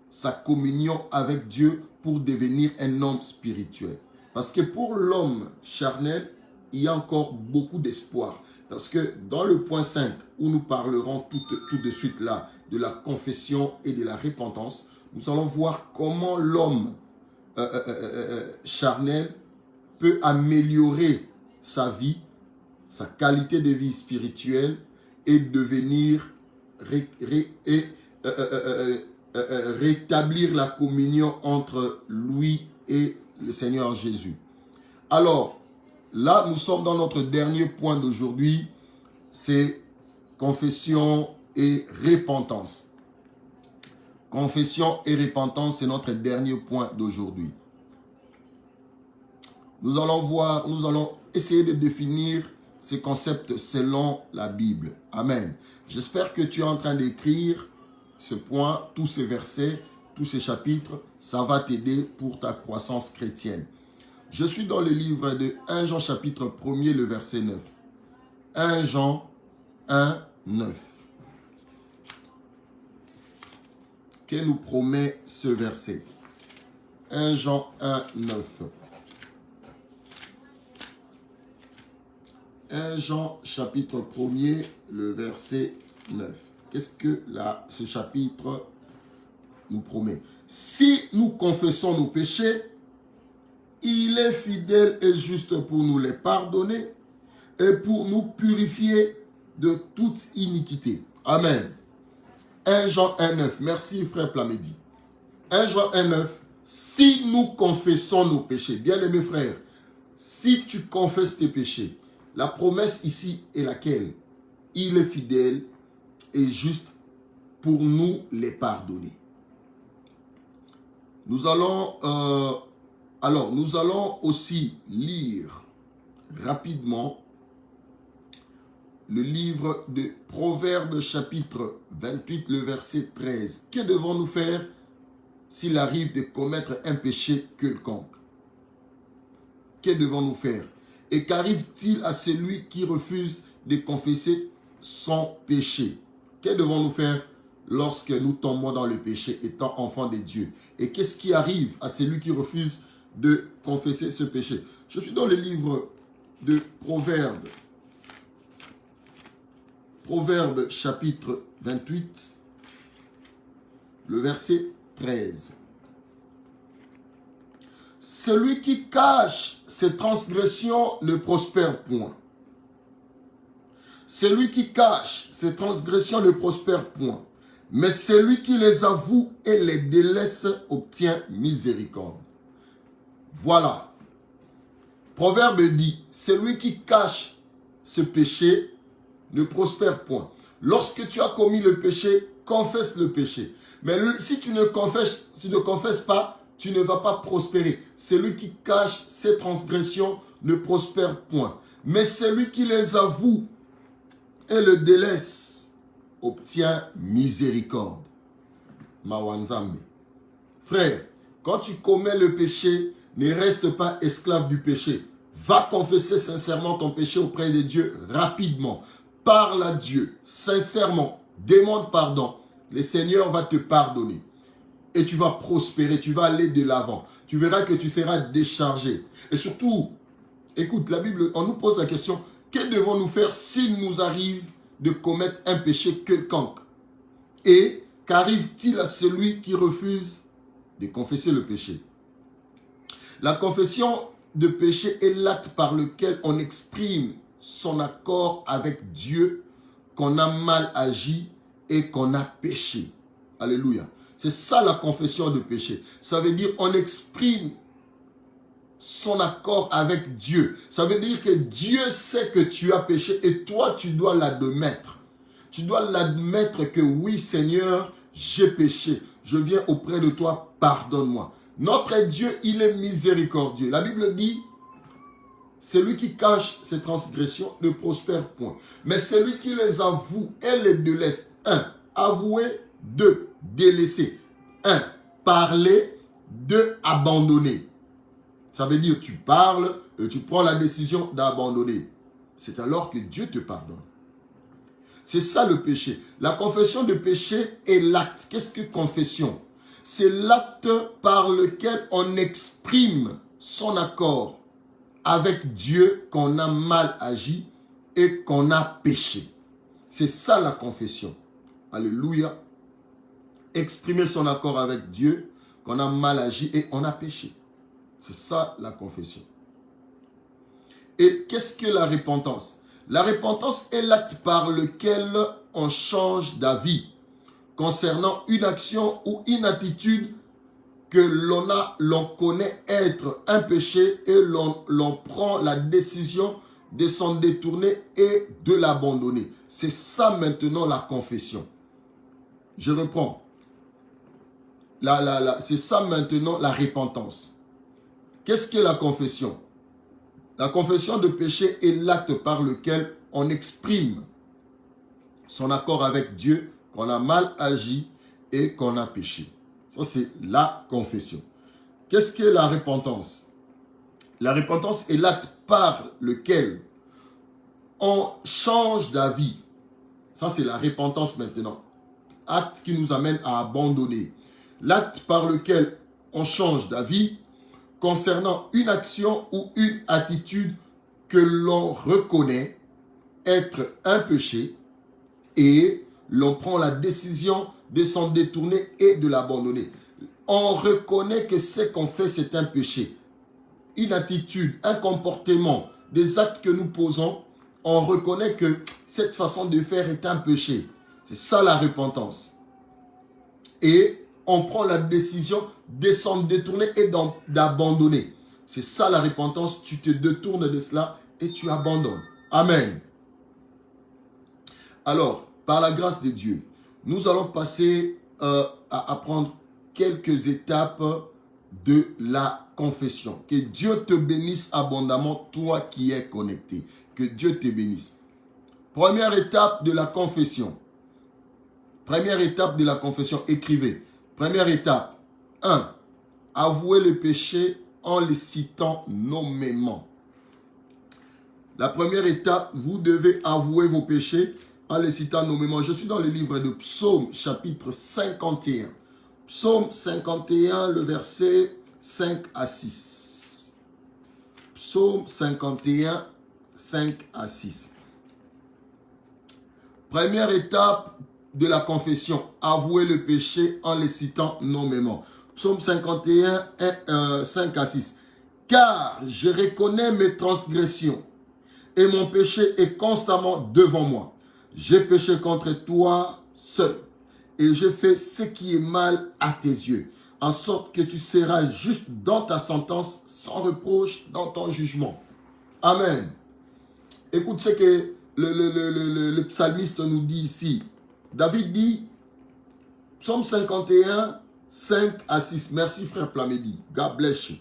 sa communion avec Dieu pour devenir un homme spirituel. Parce que pour l'homme charnel, il y a encore beaucoup d'espoir. Parce que dans le point 5, où nous parlerons tout de suite là, de la confession et de la repentance, nous allons voir comment l'homme charnel peut améliorer sa vie, sa qualité de vie spirituelle et devenir rétablir la communion entre lui et le Seigneur Jésus. Alors, là, nous sommes dans notre dernier point d'aujourd'hui, c'est confession et repentance. Confession et repentance, c'est notre dernier point d'aujourd'hui. Nous allons essayer de définir ces concepts selon la Bible. Amen. J'espère que tu es en train d'écrire ce point, tous ces versets, tous ces chapitres. Ça va t'aider pour ta croissance chrétienne. Je suis dans le livre de 1 Jean chapitre 1er, le verset 9. 1 Jean 1, 9. Que nous promet ce verset? 1 Jean 1, 9. 1 Jean chapitre 1er, le verset 9. Qu'est-ce que ce chapitre nous promet? Si nous confessons nos péchés, il est fidèle et juste pour nous les pardonner et pour nous purifier de toute iniquité. Amen. 1 Jean 1, 9. Merci frère Plamedi. 1 Jean 1, 9. Si nous confessons nos péchés, bien-aimés frères, si tu confesses tes péchés, la promesse ici est laquelle? Il est fidèle et juste pour nous les pardonner. Nous allons aussi lire rapidement le livre de Proverbes chapitre 28, le verset 13. Que devons-nous faire s'il arrive de commettre un péché quelconque? Que devons-nous faire? Et qu'arrive-t-il à celui qui refuse de confesser son péché? Que devons-nous faire lorsque nous tombons dans le péché étant enfants de Dieu? Et qu'est-ce qui arrive à celui qui refuse de confesser ce péché? Je suis dans le livre de Proverbes. Proverbes chapitre 28, le verset 13. Celui qui cache ses transgressions ne prospère point. Celui qui cache ses transgressions ne prospère point. Mais celui qui les avoue et les délaisse obtient miséricorde. Voilà. Proverbe dit, celui qui cache ce péché ne prospère point. Lorsque tu as commis le péché, confesse le péché. Mais si tu ne confesses pas, tu ne vas pas prospérer. Celui qui cache ses transgressions ne prospère point. Mais celui qui les avoue et le délaisse obtient miséricorde. Mawanzambe. Frère, quand tu commets le péché, ne reste pas esclave du péché. Va confesser sincèrement ton péché auprès de Dieu rapidement. Parle à Dieu sincèrement. Demande pardon. Le Seigneur va te pardonner. Et tu vas prospérer, tu vas aller de l'avant. Tu verras que tu seras déchargé. Et surtout, écoute, la Bible, on nous pose la question, que devons-nous faire s'il nous arrive de commettre un péché quelconque? Et qu'arrive-t-il à celui qui refuse de confesser le péché? La confession de péché est l'acte par lequel on exprime son accord avec Dieu, qu'on a mal agi et qu'on a péché. Alléluia. C'est ça la confession de péché. Ça veut dire on exprime son accord avec Dieu. Ça veut dire que Dieu sait que tu as péché et toi tu dois l'admettre. Tu dois l'admettre que oui Seigneur, j'ai péché. Je viens auprès de toi, pardonne-moi. Notre Dieu, il est miséricordieux. La Bible dit, celui qui cache ses transgressions ne prospère point. Mais celui qui les avoue et les délaisse. 1. Avouer. 2. Délaisser. 1. Parler. 2. Abandonner. Ça veut dire tu parles et tu prends la décision d'abandonner. C'est alors que Dieu te pardonne. C'est ça le péché. La confession de péché est l'acte. Qu'est-ce que confession? C'est l'acte par lequel on exprime son accord avec Dieu qu'on a mal agi et qu'on a péché. C'est ça la confession. Alléluia. Exprimer son accord avec Dieu qu'on a mal agi et on a péché. C'est ça la confession. Et qu'est-ce que la repentance? La repentance est l'acte par lequel on change d'avis concernant une action ou une attitude que l'on connaît être un péché et l'on prend la décision de s'en détourner et de l'abandonner. C'est ça maintenant la confession. Je reprends. C'est ça maintenant la repentance. Qu'est-ce que la confession? La confession de péché est l'acte par lequel on exprime son accord avec Dieu, qu'on a mal agi et qu'on a péché. Ça, c'est la confession. Qu'est-ce que la repentance? La repentance est l'acte par lequel on change d'avis. Ça, c'est la repentance maintenant. Acte qui nous amène à abandonner. L'acte par lequel on change d'avis concernant une action ou une attitude que l'on reconnaît être un péché et l'on prend la décision de s'en détourner et de l'abandonner. On reconnaît que ce qu'on fait, c'est un péché. Une attitude, un comportement, des actes que nous posons, on reconnaît que cette façon de faire est un péché. C'est ça la repentance. Et on prend la décision de s'en détourner et d'abandonner. C'est ça la repentance. Tu te détournes de cela et tu abandonnes. Amen. Alors, par la grâce de Dieu, nous allons passer à apprendre quelques étapes de la confession. Que Dieu te bénisse abondamment, toi qui es connecté. Que Dieu te bénisse. Première étape de la confession. Première étape de la confession. Écrivez. Première étape. 1. Avouer le péché en le citant nommément. La première étape, vous devez avouer vos péchés en les citant nommément. Je suis dans le livre de Psaume, chapitre 51. Psaume 51, le verset 5 à 6. Psaume 51, 5 à 6. Première étape de la confession, avouer le péché en les citant nommément. Psaume 51, 5 à 6. Car je reconnais mes transgressions et mon péché est constamment devant moi. J'ai péché contre toi seul et j'ai fait ce qui est mal à tes yeux, en sorte que tu seras juste dans ta sentence, sans reproche dans ton jugement. Amen. Écoute ce que le psalmiste nous dit ici. David dit, Psaume 51, 5 à 6. Merci frère Plamedi. God bless you.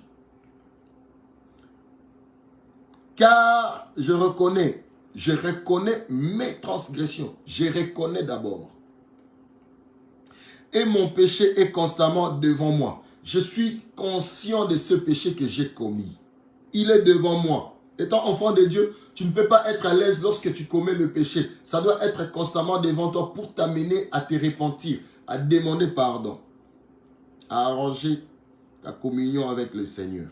Car je reconnais mes transgressions. Je reconnais d'abord. Et mon péché est constamment devant moi. Je suis conscient de ce péché que j'ai commis. Il est devant moi. Étant enfant de Dieu, tu ne peux pas être à l'aise lorsque tu commets le péché. Ça doit être constamment devant toi pour t'amener à te repentir, à demander pardon, à arranger ta communion avec le Seigneur.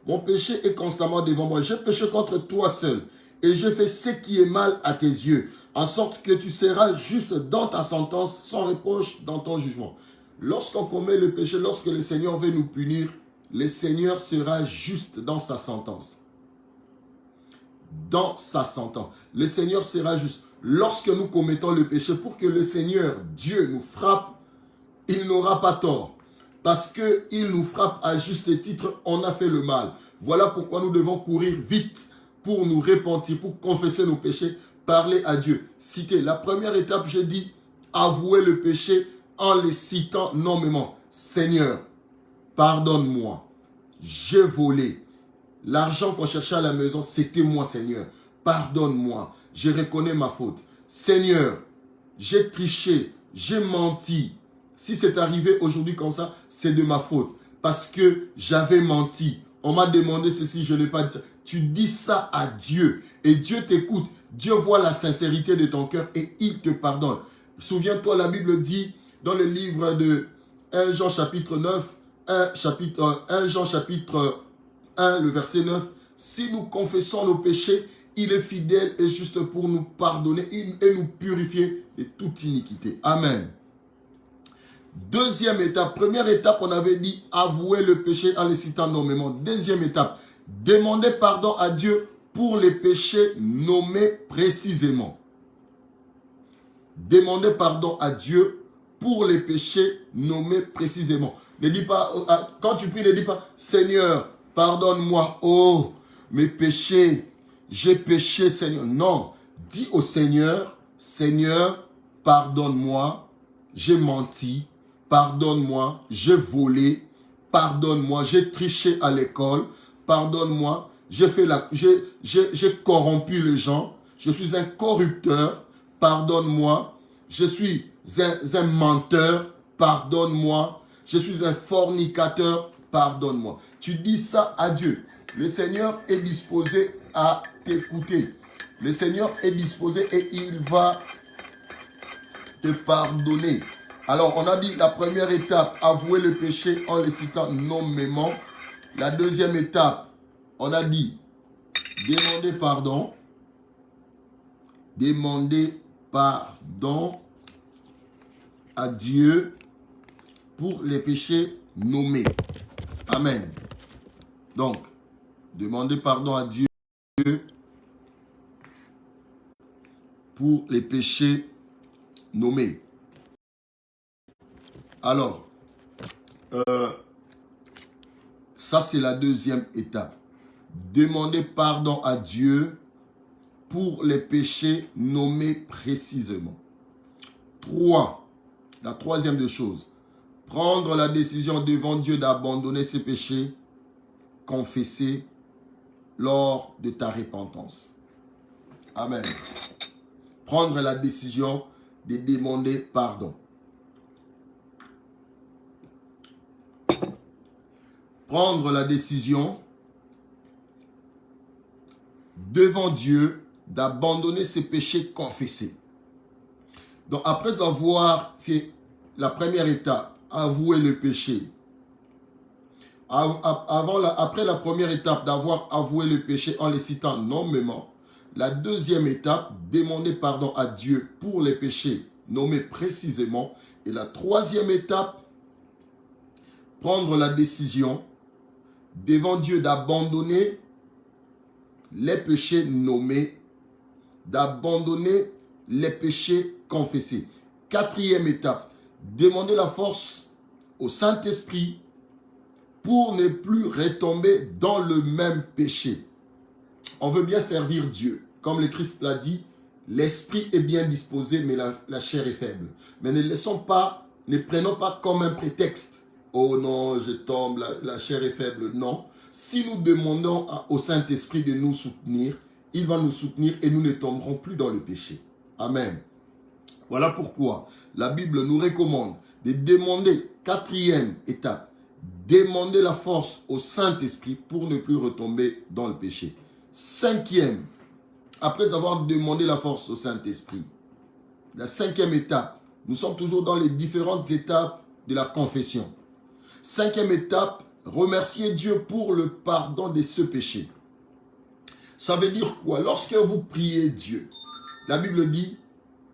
Mon péché est constamment devant moi. J'ai péché contre toi seul et j'ai fait ce qui est mal à tes yeux, en sorte que tu seras juste dans ta sentence, sans reproche dans ton jugement. Lorsqu'on commet le péché, lorsque le Seigneur veut nous punir, le Seigneur sera juste dans sa sentence. Dans sa sentence. Le Seigneur sera juste. Lorsque nous commettons le péché, pour que le Seigneur, Dieu, nous frappe, il n'aura pas tort. Parce qu'il nous frappe à juste titre, on a fait le mal. Voilà pourquoi nous devons courir vite pour nous repentir, pour confesser nos péchés, parler à Dieu. Citer. La première étape, j'ai dit, avouer le péché en le citant nommément. Seigneur, pardonne-moi, j'ai volé. L'argent qu'on cherchait à la maison, c'était moi, Seigneur. Pardonne-moi, je reconnais ma faute. Seigneur, j'ai triché, j'ai menti. Si c'est arrivé aujourd'hui comme ça, c'est de ma faute. Parce que j'avais menti. On m'a demandé ceci, je n'ai pas dit ça. Tu dis ça à Dieu et Dieu t'écoute. Dieu voit la sincérité de ton cœur et il te pardonne. Souviens-toi, la Bible dit dans le livre de 1 Jean chapitre 9, 1 Jean chapitre 1, le verset 9, si nous confessons nos péchés, il est fidèle et juste pour nous pardonner et nous purifier de toute iniquité. Amen. Deuxième étape. Première étape, on avait dit avouer le péché en le citant nommément. Deuxième étape, demander pardon à Dieu pour les péchés nommés précisément. Demander pardon à Dieu pour les péchés nommés précisément. Ne dis pas, quand tu pries, ne dis pas, Seigneur, pardonne-moi, oh, mes péchés, j'ai péché, Seigneur. Non, dis au Seigneur, Seigneur, pardonne-moi, j'ai menti, pardonne-moi, j'ai volé, pardonne-moi, j'ai triché à l'école, pardonne-moi, j'ai corrompu les gens, je suis un corrupteur, pardonne-moi, je suis un menteur, pardonne-moi, je suis un fornicateur, pardonne-moi. Tu dis ça à Dieu. Le Seigneur est disposé à t'écouter. Le Seigneur est disposé et il va te pardonner. Alors, on a dit la première étape, avouer le péché en le citant nommément. La deuxième étape, on a dit demander pardon. Demander pardon à Dieu pour les péchés nommés. Amen. Donc, demander pardon à Dieu pour les péchés nommés. Alors, ça c'est la deuxième étape. Demander pardon à Dieu pour les péchés nommés précisément. 3. La troisième des choses. Prendre la décision devant Dieu d'abandonner ses péchés, confesser lors de ta repentance. Amen. Prendre la décision de demander pardon. Prendre la décision devant Dieu d'abandonner ses péchés confessés. Donc après avoir fait la première étape, avouer le péché, après la première étape d'avoir avoué le péché en les citant nommément, la deuxième étape, demander pardon à Dieu pour les péchés nommés précisément, et la troisième étape, prendre la décision devant Dieu d'abandonner les péchés nommés, d'abandonner les péchés confessés. Quatrième étape, demander la force au Saint-Esprit pour ne plus retomber dans le même péché. On veut bien servir Dieu. Comme le Christ l'a dit, l'esprit est bien disposé, mais la chair est faible. Mais ne prenons pas comme un prétexte. Oh non, je tombe, la chair est faible. Non. Si nous demandons au Saint-Esprit de nous soutenir, il va nous soutenir et nous ne tomberons plus dans le péché. Amen. Voilà pourquoi la Bible nous recommande de demander, quatrième étape, demander la force au Saint-Esprit pour ne plus retomber dans le péché. Cinquième, après avoir demandé la force au Saint-Esprit, la cinquième étape, nous sommes toujours dans les différentes étapes de la confession. Cinquième étape, remercier Dieu pour le pardon de ce péché. Ça veut dire quoi? Lorsque vous priez Dieu, la Bible dit,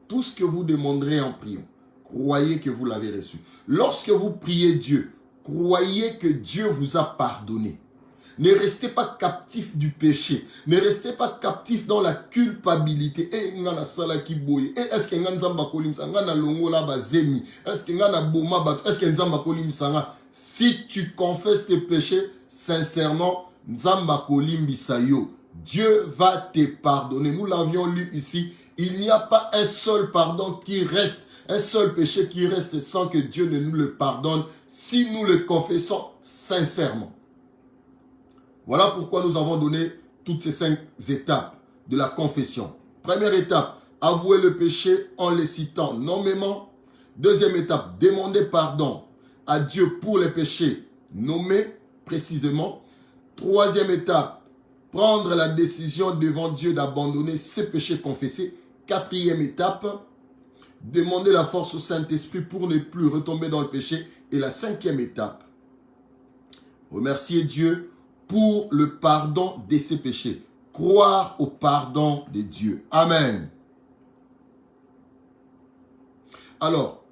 tout ce que vous demanderez en priant, croyez que vous l'avez reçu. Lorsque vous priez Dieu, croyez que Dieu vous a pardonné. Ne restez pas captif du péché. Ne restez pas captif dans la culpabilité. Est-ce que si tu confesses tes péchés, sincèrement, Dieu va te pardonner. Nous l'avions lu ici. Il n'y a pas un seul pardon qui reste, un seul péché qui reste sans que Dieu ne nous le pardonne si nous le confessons sincèrement. Voilà pourquoi nous avons donné toutes ces 5 étapes de la confession. Première étape, avouer le péché en les citant nommément. Deuxième étape, demander pardon à Dieu pour les péchés nommés précisément. Troisième étape, prendre la décision devant Dieu d'abandonner ses péchés confessés. Quatrième étape, demander la force au Saint-Esprit pour ne plus retomber dans le péché. Et la cinquième étape, remercier Dieu pour le pardon de ses péchés. Croire au pardon de Dieu. Amen. Alors,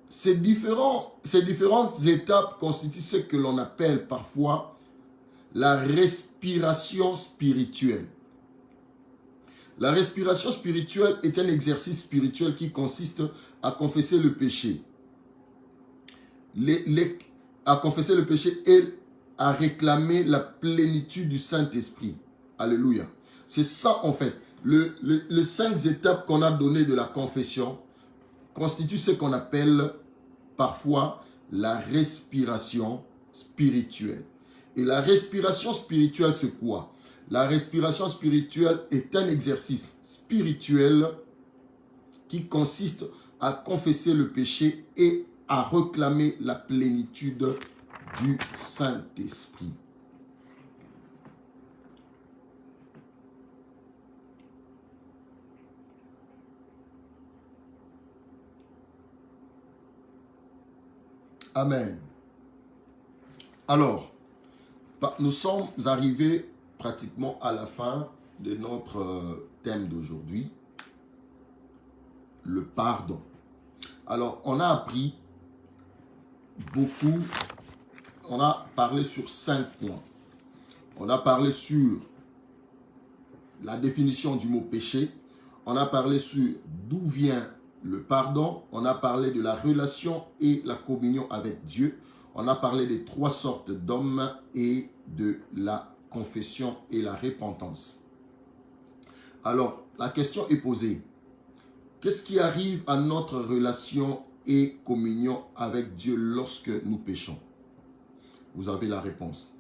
ces différentes étapes constituent ce que l'on appelle parfois la respiration spirituelle. La respiration spirituelle est un exercice spirituel qui consiste à confesser le péché. À confesser le péché et à réclamer la plénitude du Saint-Esprit. Alléluia. C'est ça en fait. Les 5 étapes qu'on a données de la confession constituent ce qu'on appelle parfois la respiration spirituelle. Et la respiration spirituelle, c'est quoi? La respiration spirituelle est un exercice spirituel qui consiste à confesser le péché et à réclamer la plénitude du Saint-Esprit. Amen. Alors, nous sommes arrivés pratiquement à la fin de notre thème d'aujourd'hui, le pardon. Alors, on a appris beaucoup, on a parlé sur 5 points. On a parlé sur la définition du mot péché, on a parlé sur d'où vient le pardon, on a parlé de la relation et la communion avec Dieu, on a parlé des 3 sortes d'hommes et de la confession et la repentance. Alors, la question est posée. Qu'est-ce qui arrive à notre relation et communion avec Dieu lorsque nous péchons? Vous avez la réponse.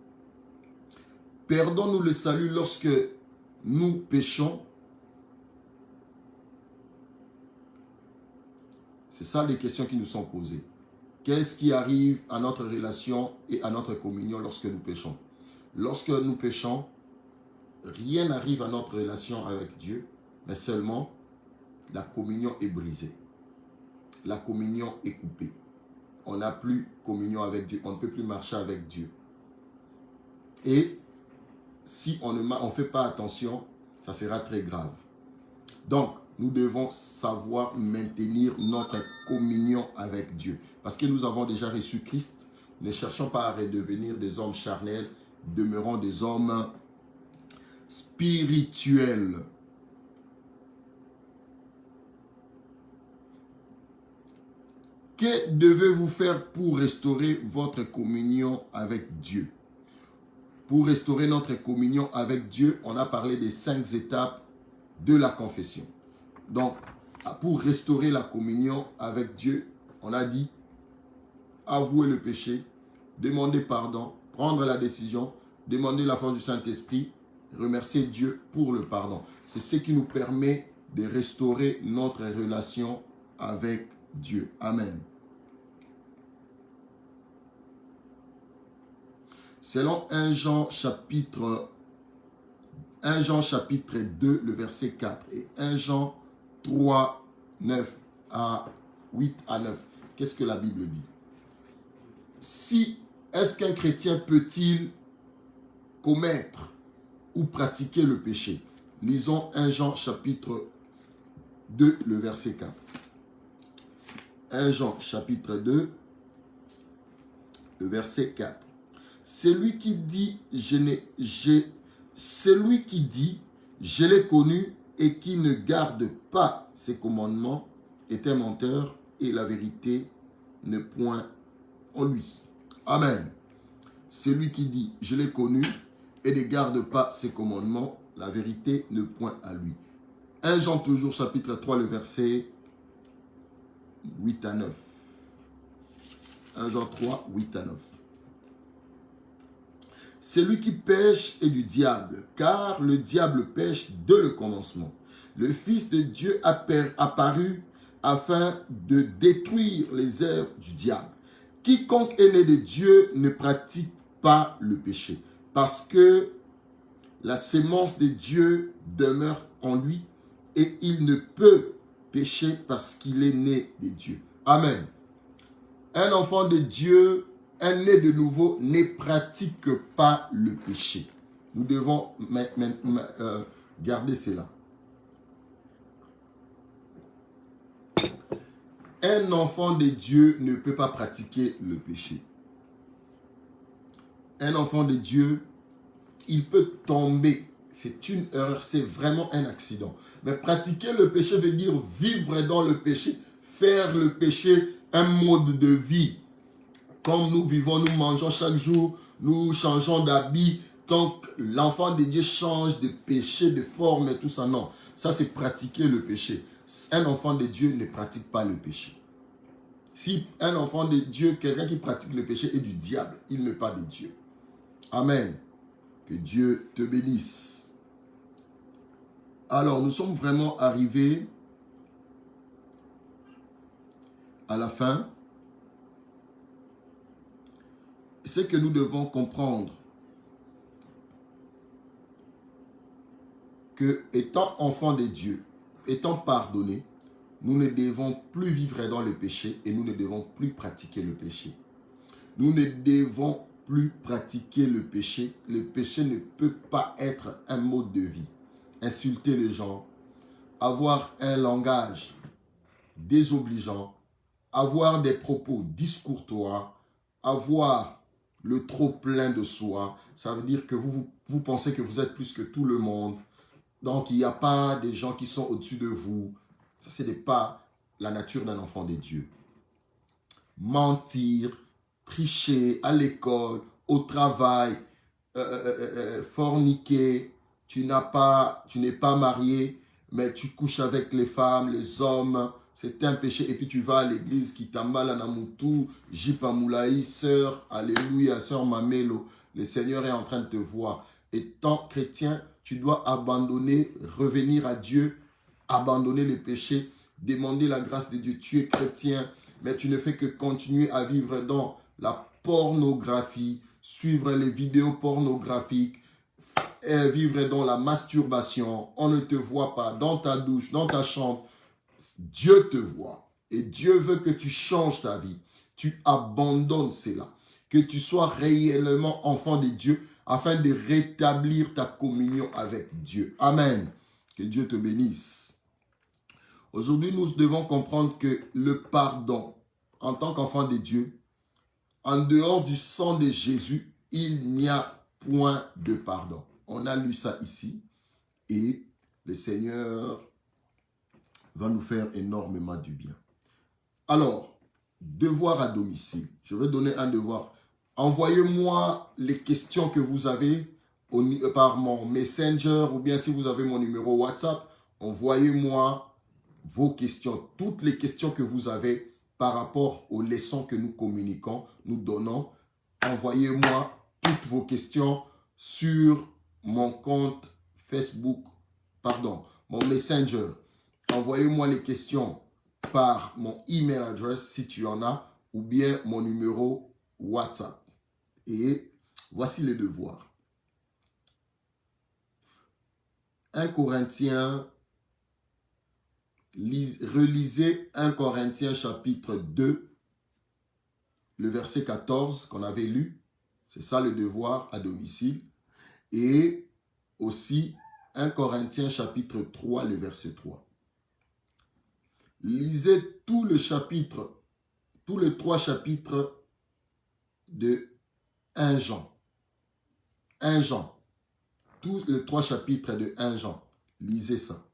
Perdons-nous le salut lorsque nous péchons? C'est ça les questions qui nous sont posées. Qu'est-ce qui arrive à notre relation et à notre communion lorsque nous péchons? Lorsque nous péchons, rien n'arrive à notre relation avec Dieu, mais seulement la communion est brisée. La communion est coupée. On n'a plus communion avec Dieu. On ne peut plus marcher avec Dieu. Et si on ne fait pas attention, ça sera très grave. Donc, nous devons savoir maintenir notre communion avec Dieu. Parce que nous avons déjà reçu Christ. Ne cherchons pas à redevenir des hommes charnels. Demeurons des hommes spirituels. Que devez-vous faire pour restaurer votre communion avec Dieu? Pour restaurer notre communion avec Dieu, on a parlé des 5 étapes de la confession. Donc, pour restaurer la communion avec Dieu, on a dit avouer le péché, demander pardon, prendre la décision, demander la force du Saint-Esprit, remercier Dieu pour le pardon. C'est ce qui nous permet de restaurer notre relation avec Dieu. Amen. Selon 1 Jean chapitre 2, le verset 4 et 1 Jean 3, 9 à 8 à 9. Qu'est-ce que la Bible dit? Est-ce qu'un chrétien peut-il commettre ou pratiquer le péché? Lisons 1 Jean chapitre 2, le verset 4. 1 Jean chapitre 2, le verset 4. Celui qui dit, je l'ai connu et qui ne garde pas ses commandements est un menteur et la vérité ne point en lui. Amen. Celui qui dit, je l'ai connu et ne garde pas ses commandements, la vérité ne point à lui. 1 Jean toujours, chapitre 3, le verset 8 à 9. 1 Jean 3, 8 à 9. Celui qui pêche est du diable, car le diable pêche dès le commencement. Le Fils de Dieu apparu afin de détruire les œuvres du diable. Quiconque est né de Dieu ne pratique pas le péché, parce que la sémence de Dieu demeure en lui et il ne peut pécher parce qu'il est né de Dieu. Amen. Un enfant de Dieu, un né de nouveau, ne pratique pas le péché. Nous devons garder cela. Un enfant de Dieu ne peut pas pratiquer le péché. Un enfant de Dieu, il peut tomber. C'est une erreur, c'est vraiment un accident. Mais pratiquer le péché veut dire vivre dans le péché, faire le péché un mode de vie. Comme nous vivons, nous mangeons chaque jour, nous changeons d'habit. Donc, l'enfant de Dieu change de péché, de forme et tout ça. Non, ça c'est pratiquer le péché. Un enfant de Dieu ne pratique pas le péché. Si un enfant de Dieu, quelqu'un qui pratique le péché est du diable, il n'est pas de Dieu. Amen. Que Dieu te bénisse. Alors, nous sommes vraiment arrivés à la fin. Ce que nous devons comprendre, que étant enfants de Dieu, étant pardonnés, nous ne devons plus vivre dans le péché et nous ne devons plus pratiquer le péché. Nous ne devons plus pratiquer le péché. Le péché ne peut pas être un mode de vie. Insulter les gens, avoir un langage désobligeant, avoir des propos discourtois, avoir le trop plein de soi, ça veut dire que vous pensez que vous êtes plus que tout le monde. Donc, il n'y a pas des gens qui sont au-dessus de vous. Ça, ce n'est pas la nature d'un enfant de Dieu. Mentir, tricher à l'école, au travail, forniquer, tu n'es pas marié, mais tu couches avec les femmes, les hommes, c'est un péché. Et puis tu vas à l'église, Kitambala Namutu, Jipa Moulaï, sœur, alléluia, sœur Mamelo, le Seigneur est en train de te voir. Étant chrétien, tu dois abandonner, revenir à Dieu, abandonner les péchés, demander la grâce de Dieu. Tu es chrétien, mais tu ne fais que continuer à vivre dans la pornographie, suivre les vidéos pornographiques, vivre dans la masturbation. On ne te voit pas dans ta douche, dans ta chambre. Dieu te voit et Dieu veut que tu changes ta vie. Tu abandonnes cela. Que tu sois réellement enfant de Dieu afin de rétablir ta communion avec Dieu. Amen. Que Dieu te bénisse. Aujourd'hui, nous devons comprendre que le pardon, en tant qu'enfant de Dieu, en dehors du sang de Jésus, il n'y a point de pardon. On a lu ça ici et le Seigneur va nous faire énormément du bien. Alors, devoir à domicile. Je vais donner un devoir. Envoyez-moi les questions que vous avez par mon Messenger ou bien si vous avez mon numéro WhatsApp, envoyez-moi vos questions, toutes les questions que vous avez par rapport aux leçons que nous communiquons, nous donnons. Envoyez-moi toutes vos questions sur mon compte Facebook, pardon, mon Messenger. Envoyez-moi les questions par mon email adresse si tu en as ou bien mon numéro WhatsApp. Et voici les devoirs. 1 Corinthiens, relisez 1 Corinthiens chapitre 2, le verset 14 qu'on avait lu. C'est ça le devoir à domicile. Et aussi 1 Corinthiens chapitre 3, le verset 3. Lisez tout le chapitre, tous les 3 chapitres de 1 Jean. 1 Jean. Tous les 3 chapitres de 1 Jean. Lisez ça.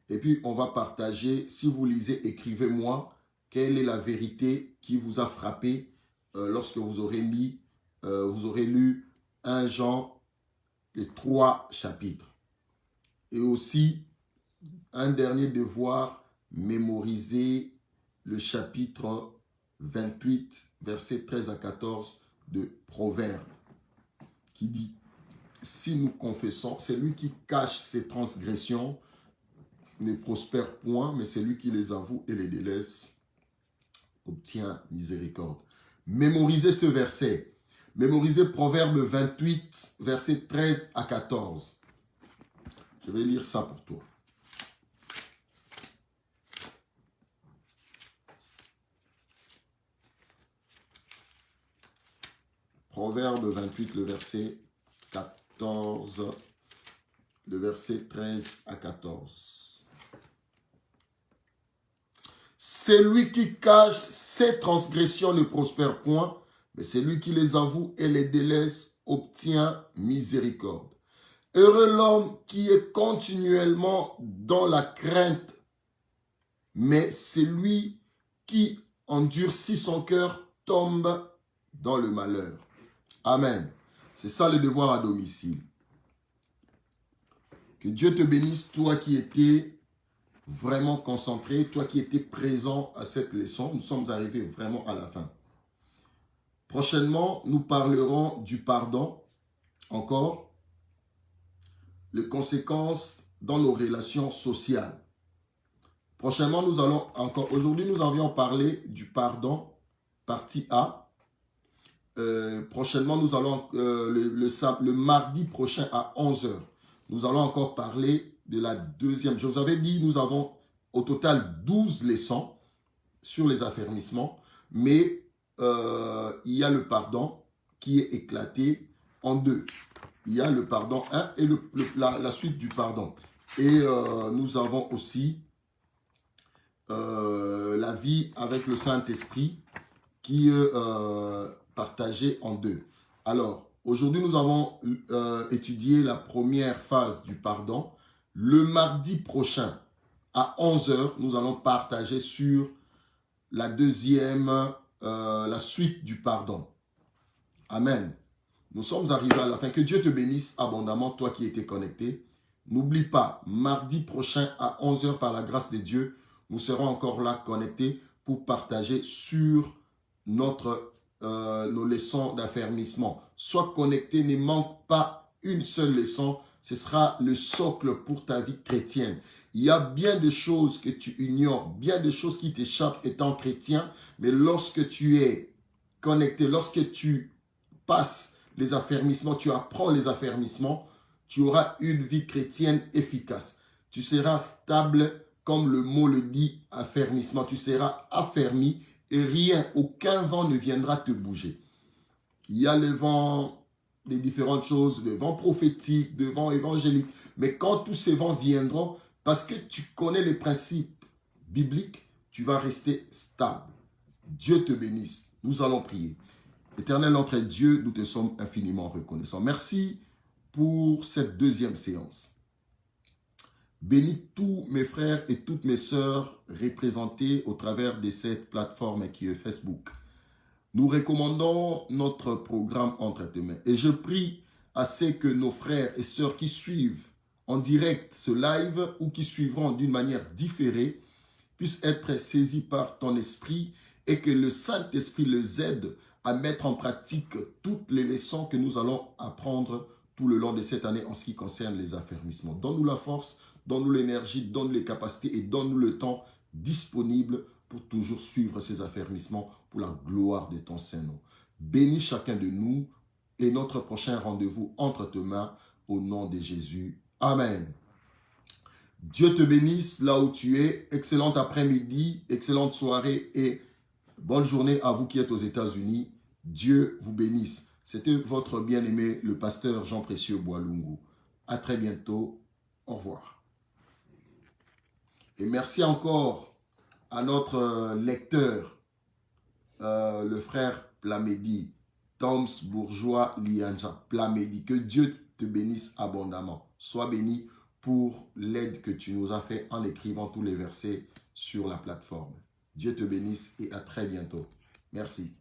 Et puis, on va partager. Si vous lisez, écrivez-moi quelle est la vérité qui vous a frappé lorsque vous aurez lu 1 Jean, les 3 chapitres. Et aussi, un dernier devoir, mémoriser le chapitre 28, versets 13 à 14 de Proverbes, qui dit, si nous confessons, c'est lui qui cache ses transgressions, ne prospère point, mais c'est lui qui les avoue et les délaisse, obtient miséricorde. Mémorisez ce verset. Mémorisez Proverbe 28, versets 13 à 14. Je vais lire ça pour toi. Proverbe 28, le verset 14, le verset 13 à 14. Celui qui cache ses transgressions ne prospère point, mais celui qui les avoue et les délaisse obtient miséricorde. Heureux l'homme qui est continuellement dans la crainte, mais celui qui endurcit son cœur tombe dans le malheur. Amen. C'est ça le devoir à domicile. Que Dieu te bénisse, toi qui étais vraiment concentré, toi qui étais présent à cette leçon. Nous sommes arrivés vraiment à la fin. Prochainement, nous parlerons du pardon, encore, les conséquences dans nos relations sociales. Prochainement, nous allons encore, aujourd'hui nous avions parlé du pardon, partie A. Prochainement, nous allons, le mardi prochain à 11 h, nous allons encore parler de la deuxième. Je vous avais dit, nous avons au total 12 leçons sur les affermissements, mais il y a le pardon qui est éclaté en deux. Il y a le pardon 1 et la suite du pardon. Et nous avons aussi la vie avec le Saint-Esprit qui est partagée en deux. Alors, aujourd'hui, nous avons étudié la première phase du pardon. Le mardi prochain, à 11 h, nous allons partager sur la deuxième, la suite du pardon. Amen. Nous sommes arrivés à la fin. Que Dieu te bénisse abondamment, toi qui étais connecté. N'oublie pas, mardi prochain à 11 h, par la grâce de Dieu, nous serons encore là connectés pour partager sur nos leçons d'affermissement. Sois connecté, ne manque pas une seule leçon. Ce sera le socle pour ta vie chrétienne. Il y a bien des choses que tu ignores, bien des choses qui t'échappent étant chrétien, mais lorsque tu es connecté, lorsque tu passes les affermissements, tu apprends les affermissements, tu auras une vie chrétienne efficace. Tu seras stable, comme le mot le dit, affermissement. Tu seras affermi et rien, aucun vent ne viendra te bouger. Il y a le vent, les différentes choses, le vent prophétique, le vent évangélique. Mais quand tous ces vents viendront, parce que tu connais les principes bibliques, tu vas rester stable. Dieu te bénisse. Nous allons prier. Éternel notre Dieu, nous te sommes infiniment reconnaissants. Merci pour cette deuxième séance. Bénis tous mes frères et toutes mes sœurs représentés au travers de cette plateforme qui est Facebook. Nous recommandons notre programme entre tes mains. Et je prie à ce que nos frères et sœurs qui suivent en direct ce live ou qui suivront d'une manière différée puissent être saisis par ton esprit et que le Saint-Esprit les aide à mettre en pratique toutes les leçons que nous allons apprendre tout le long de cette année en ce qui concerne les affermissements. Donne-nous la force, donne-nous l'énergie, donne-nous les capacités et donne-nous le temps disponible pour toujours suivre ces affermissements pour la gloire de ton Saint-Nom. Bénis chacun de nous et notre prochain rendez-vous entre tes mains au nom de Jésus. Amen. Dieu te bénisse là où tu es. Excellent après-midi, excellente soirée et bonne journée à vous qui êtes aux États-Unis. Dieu vous bénisse. C'était votre bien-aimé, le pasteur Jean Précieux Boalungu. À très bientôt. Au revoir. Et merci encore à notre lecteur, le frère Plamedi, Toms Bourgeois Lianja Plamedi. Que Dieu te bénisse abondamment. Sois béni pour l'aide que tu nous as fait en écrivant tous les versets sur la plateforme. Dieu te bénisse et à très bientôt. Merci.